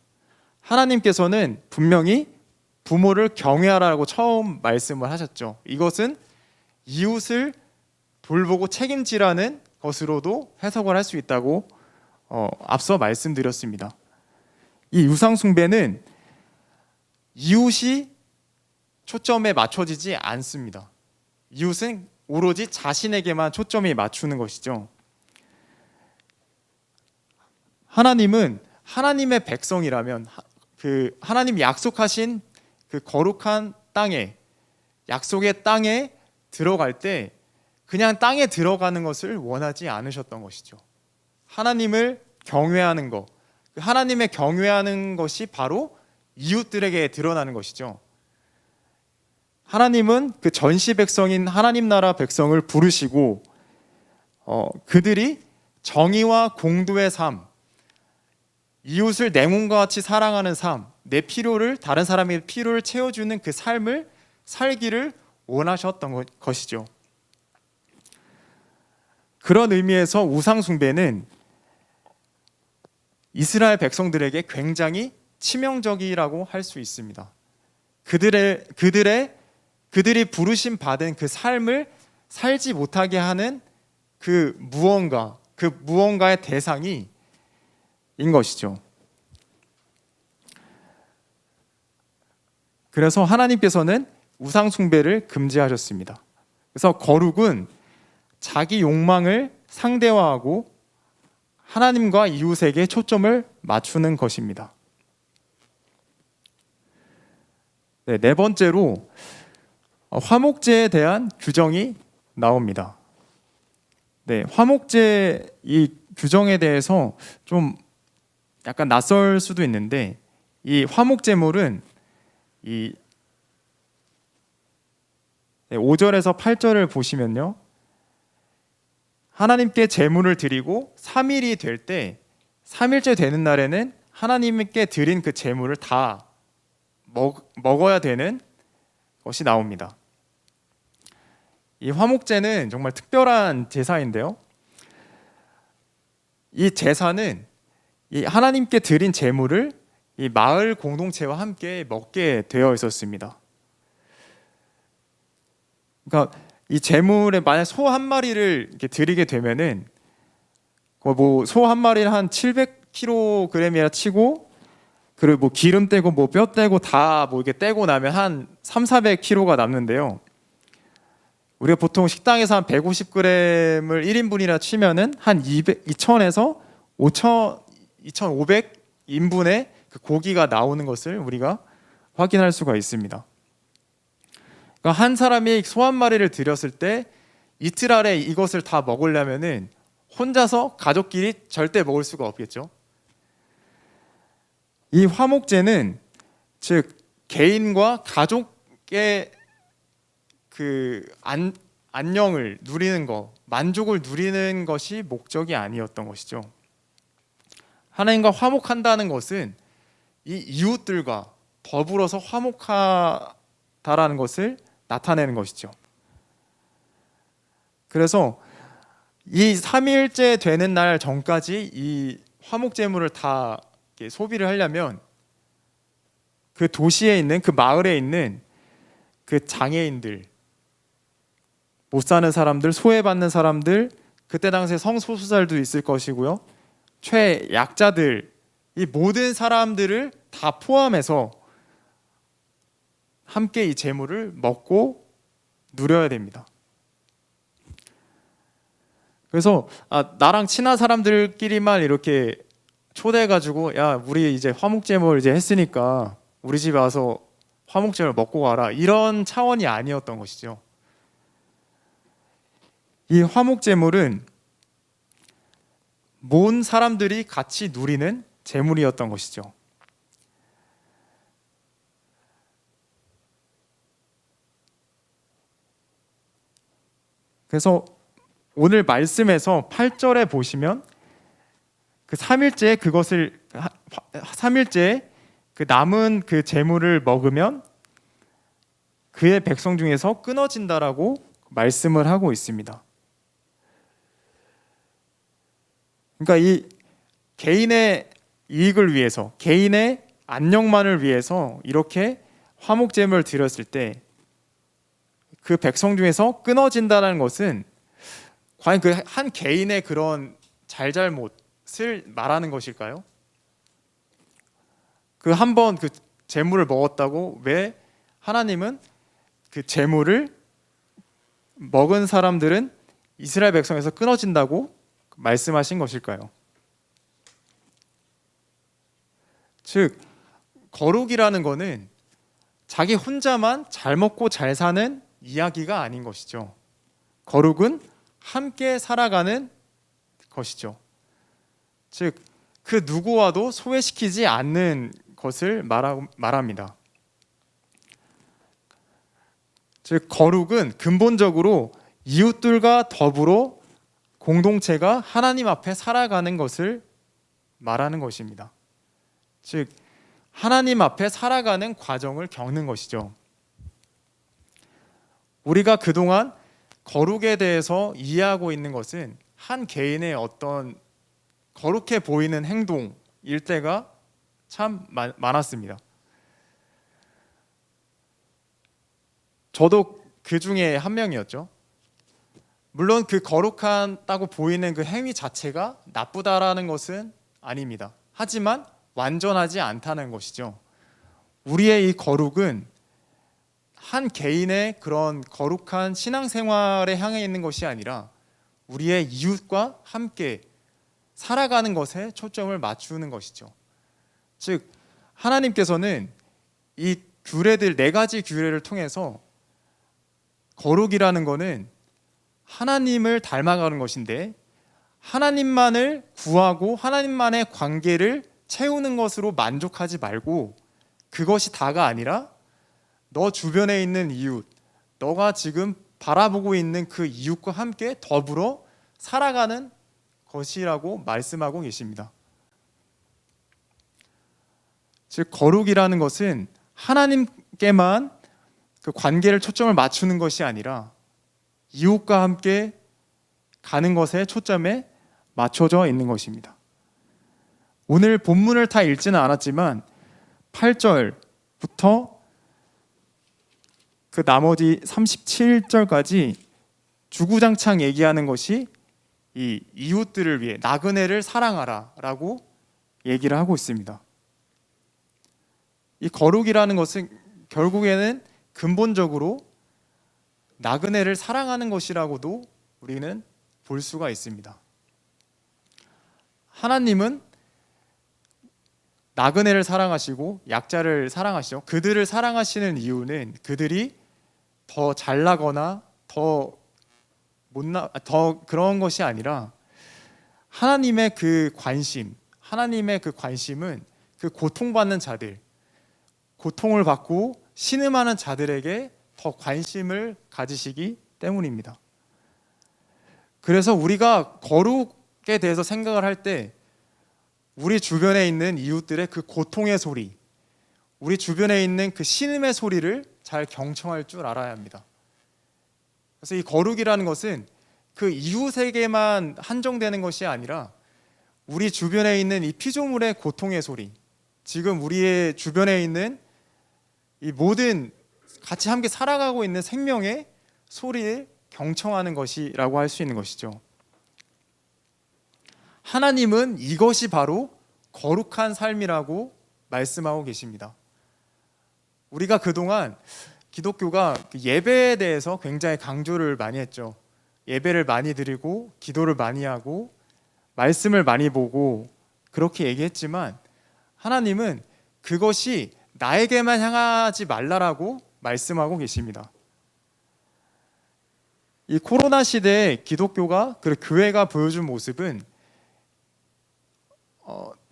하나님께서는 분명히 부모를 경외하라고 처음 말씀을 하셨죠. 이것은 이웃을 돌보고 책임지라는 것으로도 해석을 할 수 있다고 앞서 말씀드렸습니다. 이 우상 숭배는 이웃이 초점에 맞춰지지 않습니다. 이웃은 오로지 자신에게만 초점이 맞추는 것이죠. 하나님은 하나님의 백성이라면 그 하나님이 약속하신 그 거룩한 땅에 약속의 땅에 들어갈 때 그냥 땅에 들어가는 것을 원하지 않으셨던 것이죠. 하나님을 경외하는 것, 하나님의 경외하는 것이 바로 이웃들에게 드러나는 것이죠. 하나님은 그 전시 백성인 하나님 나라 백성을 부르시고 그들이 정의와 공도의 삶, 이웃을 내 몸과 같이 사랑하는 삶, 내 필요를 다른 사람의 필요를 채워주는 그 삶을 살기를 원하셨던 것이죠. 그런 의미에서 우상 숭배는 이스라엘 백성들에게 굉장히 치명적이라고 할 수 있습니다. 그들이 부르심 받은 그 삶을 살지 못하게 하는 그 무언가의 대상이 인 것이죠. 그래서 하나님께서는 우상 숭배를 금지하셨습니다. 그래서 거룩은 자기 욕망을 상대화하고 하나님과 이웃에게 초점을 맞추는 것입니다. 네 번째로 화목제에 대한 규정이 나옵니다. 네, 화목제 이 규정에 대해서 좀 약간 낯설 수도 있는데 이 화목제물은 이 5절에서 8절을 보시면요. 하나님께 제물을 드리고 3일이 될 때 3일째 되는 날에는 하나님께 드린 그 제물을 다 먹어야 되는 것이 나옵니다. 이 화목제는 정말 특별한 제사인데요. 이 제사는 이 하나님께 드린 제물을 이 마을 공동체와 함께 먹게 되어 있었습니다. 그러니까 이 제물에 만약 소 한 마리를 이렇게 드리게 되면은 뭐 소 한 마리를 한 700kg이라 치고 그리고 뭐 기름 떼고 뭐 뼈 떼고 다 뭐 이렇게 떼고 나면 한 300~400kg가 남는데요. 우리가 보통 식당에서 한 150g을 1인분이라 치면은 한 2000에서 2500 인분의 그 고기가 나오는 것을 우리가 확인할 수가 있습니다. 그러니까 한 사람이 소 한 마리를 드렸을 때 이틀 안에 이것을 다 먹으려면은 혼자서 가족끼리 절대 먹을 수가 없겠죠. 이 화목제는 즉 개인과 가족의 그 안녕을 누리는 것, 만족을 누리는 것이 목적이 아니었던 것이죠. 하나님과 화목한다는 것은 이 이웃들과 더불어서 화목하다라는 것을 나타내는 것이죠. 그래서 이 3일째 되는 날 전까지 이 화목제물을 다 소비를 하려면 그 도시에 있는, 그 마을에 있는 그 장애인들, 못 사는 사람들, 소외받는 사람들, 그때 당시에 성소수자들도 있을 것이고요, 최약자들, 이 모든 사람들을 다 포함해서 함께 이 제물을 먹고 누려야 됩니다. 그래서 나랑 친한 사람들끼리만 이렇게 초대해가지고, 야, 우리 이제 화목제물 이제 했으니까 우리 집에 와서 화목제물 먹고 가라, 이런 차원이 아니었던 것이죠. 이 화목제물은 모든 사람들이 같이 누리는 제물이었던 것이죠. 그래서 오늘 말씀에서 8절에 보시면 그 3일째 그것을 3일째 그 남은 그 제물을 먹으면 그의 백성 중에서 끊어진다라고 말씀을 하고 있습니다. 그러니까 이 개인의 이익을 위해서, 개인의 안녕만을 위해서 이렇게 화목제물을 드렸을 때 그 백성 중에서 끊어진다는 것은 과연 그 한 개인의 그런 잘잘못을 말하는 것일까요? 그 한 번 그 제물을 먹었다고 왜 하나님은 그 제물을 먹은 사람들은 이스라엘 백성에서 끊어진다고 말씀하신 것일까요? 즉 거룩이라는 것은 자기 혼자만 잘 먹고 잘 사는 이야기가 아닌 것이죠. 거룩은 함께 살아가는 것이죠. 즉 그 누구와도 소외시키지 않는 것을 말합니다. 즉 거룩은 근본적으로 이웃들과 더불어 공동체가 하나님 앞에 살아가는 것을 말하는 것입니다. 즉 하나님 앞에 살아가는 과정을 겪는 것이죠. 우리가 그동안 거룩에 대해서 이해하고 있는 것은 한 개인의 어떤 거룩해 보이는 행동일 때가 참 많았습니다. 저도 그 중에 한 명이었죠. 물론 그 거룩하다고 보이는 그 행위 자체가 나쁘다라는 것은 아닙니다. 하지만 완전하지 않다는 것이죠. 우리의 이 거룩은 한 개인의 그런 거룩한 신앙생활에 향해 있는 것이 아니라 우리의 이웃과 함께 살아가는 것에 초점을 맞추는 것이죠. 즉 하나님께서는 이 규례들, 4가지 규례를 통해서 거룩이라는 것은 하나님을 닮아가는 것인데 하나님만을 구하고 하나님만의 관계를 채우는 것으로 만족하지 말고 그것이 다가 아니라 너 주변에 있는 이웃, 너가 지금 바라보고 있는 그 이웃과 함께 더불어 살아가는 것이라고 말씀하고 계십니다. 즉 거룩이라는 것은 하나님께만 그 관계를 초점을 맞추는 것이 아니라 이웃과 함께 가는 것에 초점에 맞춰져 있는 것입니다. 오늘 본문을 다 읽지는 않았지만 8절부터 그 나머지 37절까지 주구장창 얘기하는 것이 이 이웃들을 위해 나그네를 사랑하라 라고 얘기를 하고 있습니다. 이 거룩이라는 것은 결국에는 근본적으로 나그네를 사랑하는 것이라고도 우리는 볼 수가 있습니다. 하나님은 나그네를 사랑하시고 약자를 사랑하시죠. 그들을 사랑하시는 이유는 그들이 더 잘나거나 더 그런 것이 아니라 하나님의 그 관심은 그 고통받는 자들, 고통을 받고 신음하는 자들에게 더 관심을 가지시기 때문입니다. 그래서 우리가 거룩에 대해서 생각을 할 때 우리 주변에 있는 이웃들의 그 고통의 소리, 우리 주변에 있는 그 신음의 소리를 잘 경청할 줄 알아야 합니다. 그래서 이 거룩이라는 것은 그 이웃에게만 한정되는 것이 아니라 우리 주변에 있는 이 피조물의 고통의 소리, 지금 우리의 주변에 있는 이 모든 같이 함께 살아가고 있는 생명의 소리를 경청하는 것이라고 할 수 있는 것이죠. 하나님은 이것이 바로 거룩한 삶이라고 말씀하고 계십니다. 우리가 그동안 기독교가 예배에 대해서 굉장히 강조를 많이 했죠. 예배를 많이 드리고 기도를 많이 하고 말씀을 많이 보고 그렇게 얘기했지만 하나님은 그것이 나에게만 향하지 말라라고 말씀하고 계십니다. 이 코로나 시대에 기독교가 그리고 교회가 보여준 모습은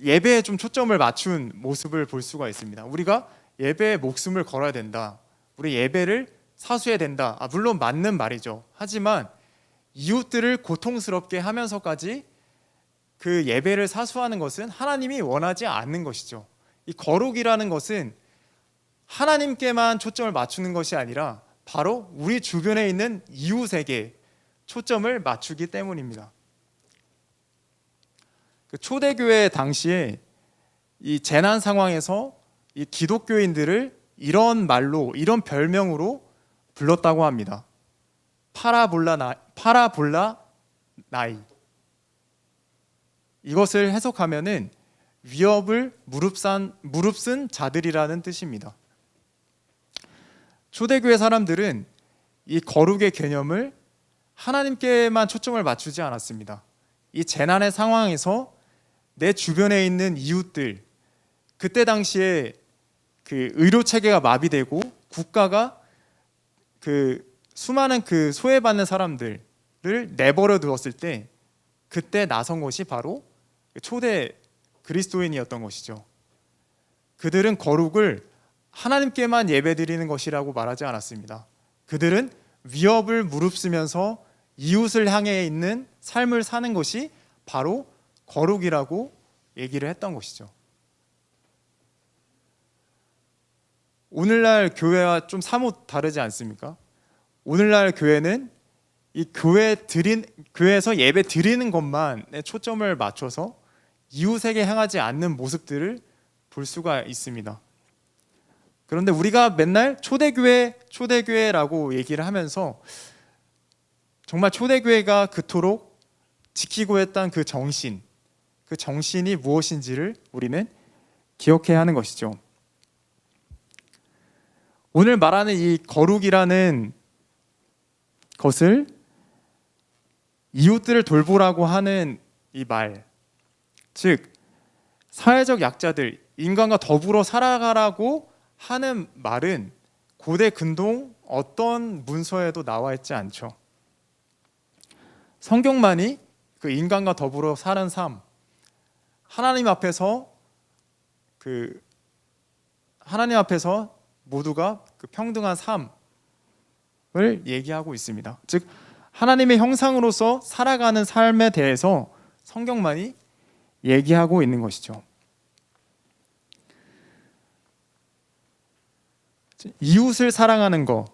예배에 좀 초점을 맞춘 모습을 볼 수가 있습니다. 우리가 예배에 목숨을 걸어야 된다. 우리 예배를 사수해야 된다. 물론 맞는 말이죠. 하지만 이웃들을 고통스럽게 하면서까지 그 예배를 사수하는 것은 하나님이 원하지 않는 것이죠. 이 거룩이라는 것은 하나님께만 초점을 맞추는 것이 아니라 바로 우리 주변에 있는 이웃에게 초점을 맞추기 때문입니다. 그 초대교회 당시에 이 재난 상황에서 이 기독교인들을 이런 말로, 이런 별명으로 불렀다고 합니다. 파라볼라 나이. 이것을 해석하면은 위협을 무릅쓴 자들이라는 뜻입니다. 초대교회 사람들은 이 거룩의 개념을 하나님께만 초점을 맞추지 않았습니다. 이 재난의 상황에서 내 주변에 있는 이웃들, 그때 당시에 그 의료 체계가 마비되고 국가가 그 수많은 그 소외받는 사람들을 내버려 두었을 때 그때 나선 것이 바로 초대 그리스도인이었던 것이죠. 그들은 거룩을 하나님께만 예배드리는 것이라고 말하지 않았습니다. 그들은 위협을 무릅쓰면서 이웃을 향해 있는 삶을 사는 것이 바로 거룩이라고 얘기를 했던 것이죠. 오늘날 교회와 좀 사뭇 다르지 않습니까? 오늘날 교회는 이 교회에서 예배 드리는 것만에 초점을 맞춰서 이웃에게 향하지 않는 모습들을 볼 수가 있습니다. 그런데 우리가 맨날 초대교회라고 얘기를 하면서 정말 초대교회가 그토록 지키고 했던 그 정신이 무엇인지를 우리는 기억해야 하는 것이죠. 오늘 말하는 이 거룩이라는 것을 이웃들을 돌보라고 하는 이 말, 즉 사회적 약자들, 인간과 더불어 살아가라고 하는 말은 고대 근동 어떤 문서에도 나와 있지 않죠. 성경만이 그 인간과 더불어 사는 삶, 하나님 앞에서 모두가 그 평등한 삶을 얘기하고 있습니다. 즉 하나님의 형상으로서 살아가는 삶에 대해서 성경만이 얘기하고 있는 것이죠. 이웃을 사랑하는 것,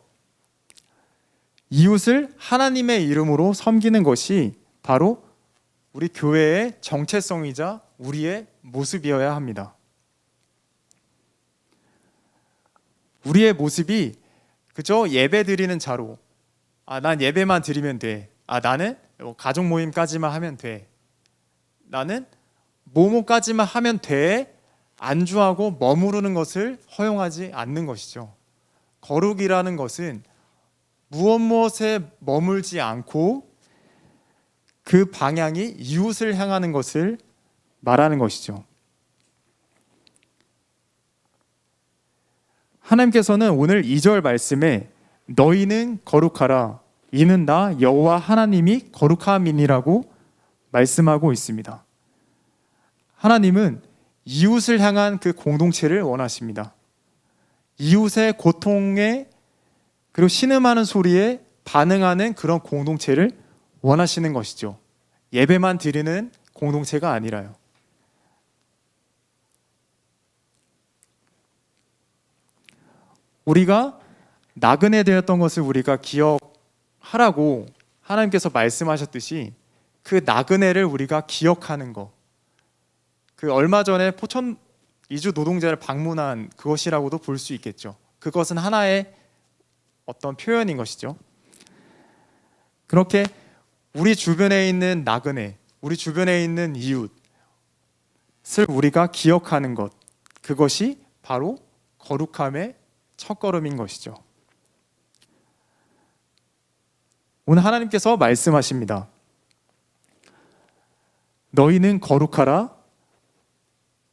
이웃을 하나님의 이름으로 섬기는 것이 바로 우리 교회의 정체성이자 우리의 모습이어야 합니다. 우리의 모습이 그저 예배 드리는 자로, 난 예배만 드리면 돼. 나는 가족 모임까지만 하면 돼. 나는 뭐뭐까지만 하면 돼. 안주하고 머무르는 것을 허용하지 않는 것이죠. 거룩이라는 것은 무엇에 머물지 않고 그 방향이 이웃을 향하는 것을 말하는 것이죠. 하나님께서는 오늘 2절 말씀에 너희는 거룩하라 이는 나 여호와 하나님이 거룩함이니라고 말씀하고 있습니다. 하나님은 이웃을 향한 그 공동체를 원하십니다. 이웃의 고통에 그리고 신음하는 소리에 반응하는 그런 공동체를 원하시는 것이죠. 예배만 드리는 공동체가 아니라요. 우리가 나그네 되었던 것을 우리가 기억하라고 하나님께서 말씀하셨듯이 그 나그네를 우리가 기억하는 것, 그 얼마 전에 포천 이주 노동자를 방문한 그것이라고도 볼 수 있겠죠. 그것은 하나의 어떤 표현인 것이죠. 그렇게 우리 주변에 있는 나그네, 우리 주변에 있는 이웃을 우리가 기억하는 것, 그것이 바로 거룩함의 첫걸음인 것이죠. 오늘 하나님께서 말씀하십니다. 너희는 거룩하라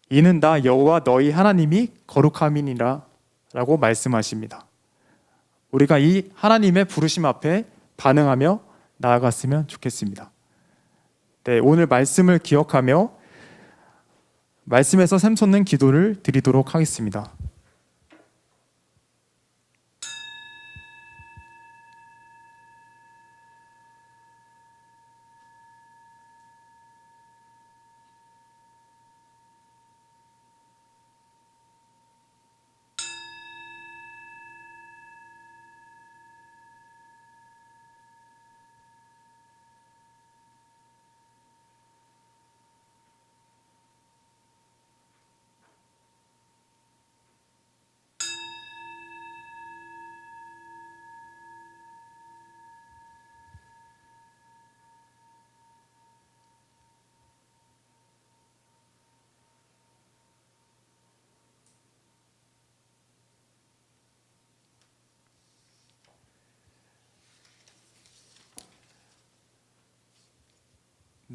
이는 나 여호와 너희 하나님이 거룩함이니라 라고 말씀하십니다. 우리가 이 하나님의 부르심 앞에 반응하며 나아갔으면 좋겠습니다. 네, 오늘 말씀을 기억하며 말씀에서 샘솟는 기도를 드리도록 하겠습니다.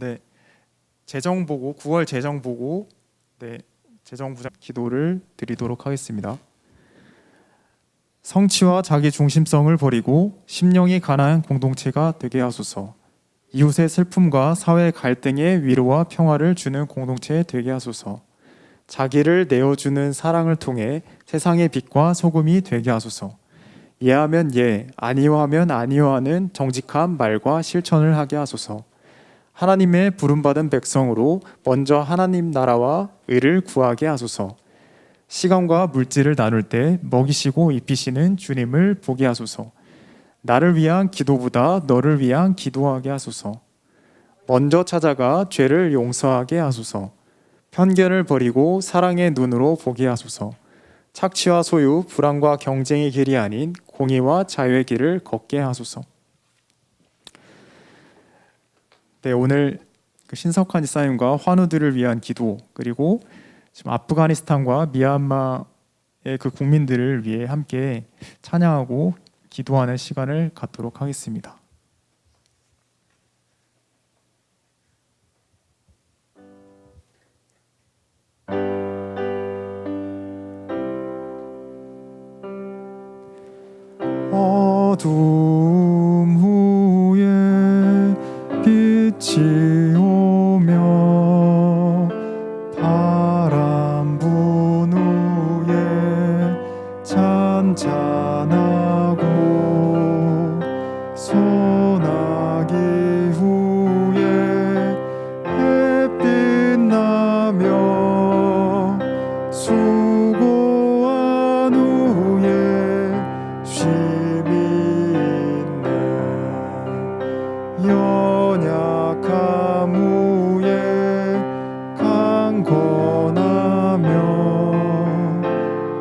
네, 재정보고 9월 재정보고 재정부장 기도를 드리도록 하겠습니다. 성취와 자기 중심성을 버리고 심령이 가난한 공동체가 되게 하소서. 이웃의 슬픔과 사회 갈등의 위로와 평화를 주는 공동체 되게 하소서. 자기를 내어주는 사랑을 통해 세상의 빛과 소금이 되게 하소서. 예하면 예, 아니요 하면 아니요 하는 정직한 말과 실천을 하게 하소서. 하나님의 부름받은 백성으로 먼저 하나님 나라와 의를 구하게 하소서. 시간과 물질을 나눌 때 먹이시고 입히시는 주님을 보게 하소서. 나를 위한 기도보다 너를 위한 기도하게 하소서. 먼저 찾아가 죄를 용서하게 하소서. 편견을 버리고 사랑의 눈으로 보게 하소서. 착취와 소유, 불안과 경쟁의 길이 아닌 공의와 자유의 길을 걷게 하소서. 네, 오늘 그 신석한 지사님과 환우들을 위한 기도, 그리고 지금 아프가니스탄과 미얀마의 그 국민들을 위해 함께 찬양하고 기도하는 시간을 갖도록 하겠습니다. 어둠 후에 빛이 오며 바람 분 후에 잔잔하고 소나기 후에 햇빛 나며 수고한 후에 쉼이 있네. 연약함 후에 강건하며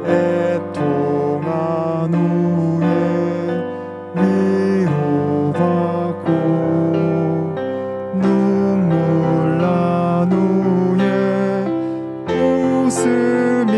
애통한 후에 위로받고 눈물 난 후에 웃음이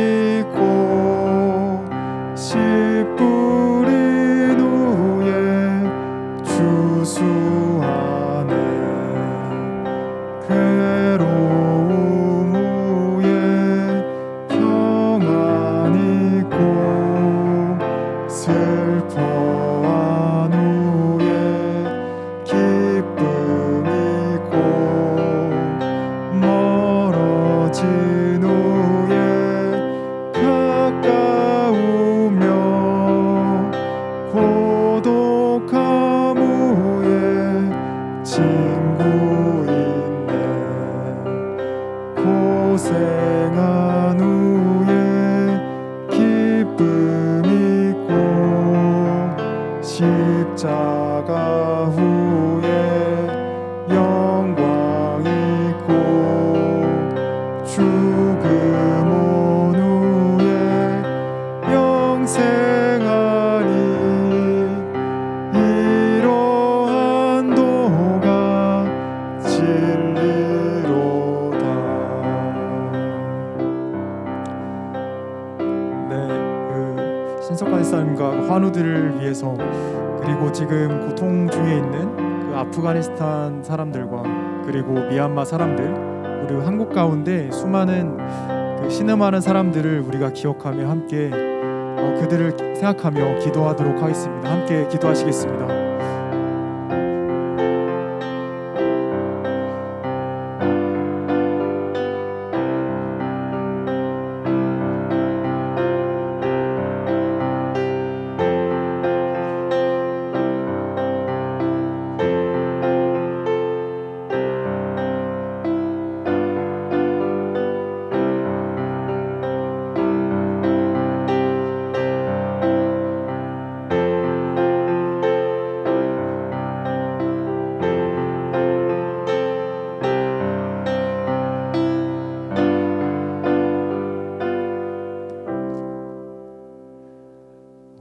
금온 후에 영생하니 이러한 도가 진리로다. 네, 신석가니스님과 환우들을 위해서, 그리고 지금 고통 중에 있는 그 아프가니스탄 사람들과 그리고 미얀마 사람들, 그리고 한국 가운데 수많은 그 신음하는 사람들을 우리가 기억하며 함께 그들을 생각하며 기도하도록 하겠습니다. 함께 기도하시겠습니다.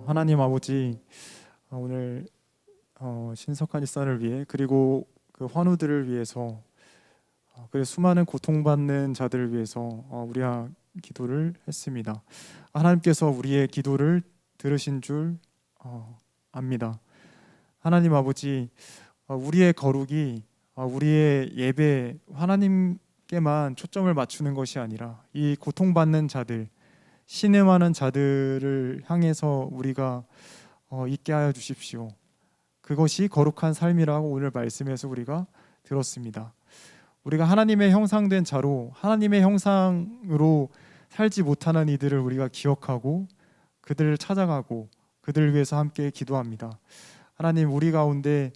하나님 아버지, 오늘 신석한 일산을 위해, 그리고 그 환우들을 위해서, 그 수많은 고통받는 자들을 위해서 우리가 기도를 했습니다. 하나님께서 우리의 기도를 들으신 줄 압니다. 하나님 아버지, 우리의 거룩이, 우리의 예배, 하나님께만 초점을 맞추는 것이 아니라 이 고통받는 자들, 신음하는 자들을 향해서 우리가 있게 하여 주십시오. 그것이 거룩한 삶이라고 오늘 말씀에서 우리가 들었습니다. 우리가 하나님의 형상된 자로, 하나님의 형상으로 살지 못하는 이들을 우리가 기억하고 그들을 찾아가고 그들을 위해서 함께 기도합니다. 하나님, 우리 가운데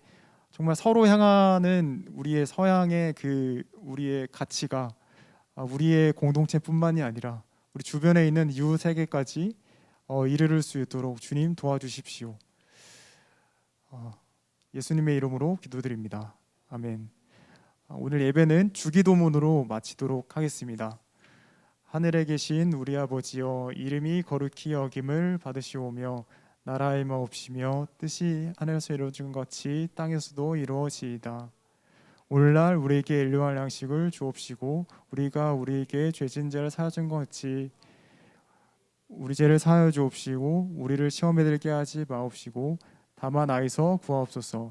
정말 서로 향하는 우리의 서양의 우리의 가치가 우리의 공동체뿐만이 아니라 우리 주변에 있는 이웃에게까지 이르를 수 있도록 주님 도와주십시오. 예수님의 이름으로 기도드립니다. 아멘. 오늘 예배는 주기도문으로 마치도록 하겠습니다. 하늘에 계신 우리 아버지여, 이름이 거룩히 여김을 받으시오며 나라의 마옵시며 뜻이 하늘에서 이루어진 것 같이 땅에서도 이루어지이다. 오늘날 우리에게 일용할 양식을 주옵시고 우리가 우리에게 죄진 자를 사하준 것 같이 우리 죄를 사하여 주옵시고 우리를 시험에 들게 하지 마옵시고 다만 악에서 구하옵소서.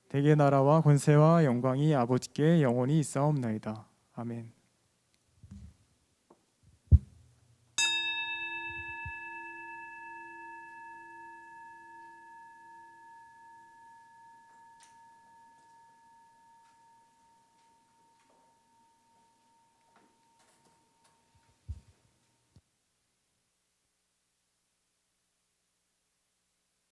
대개 나라와 권세와 영광이 아버지께 영원히 있사옵나이다. 아멘.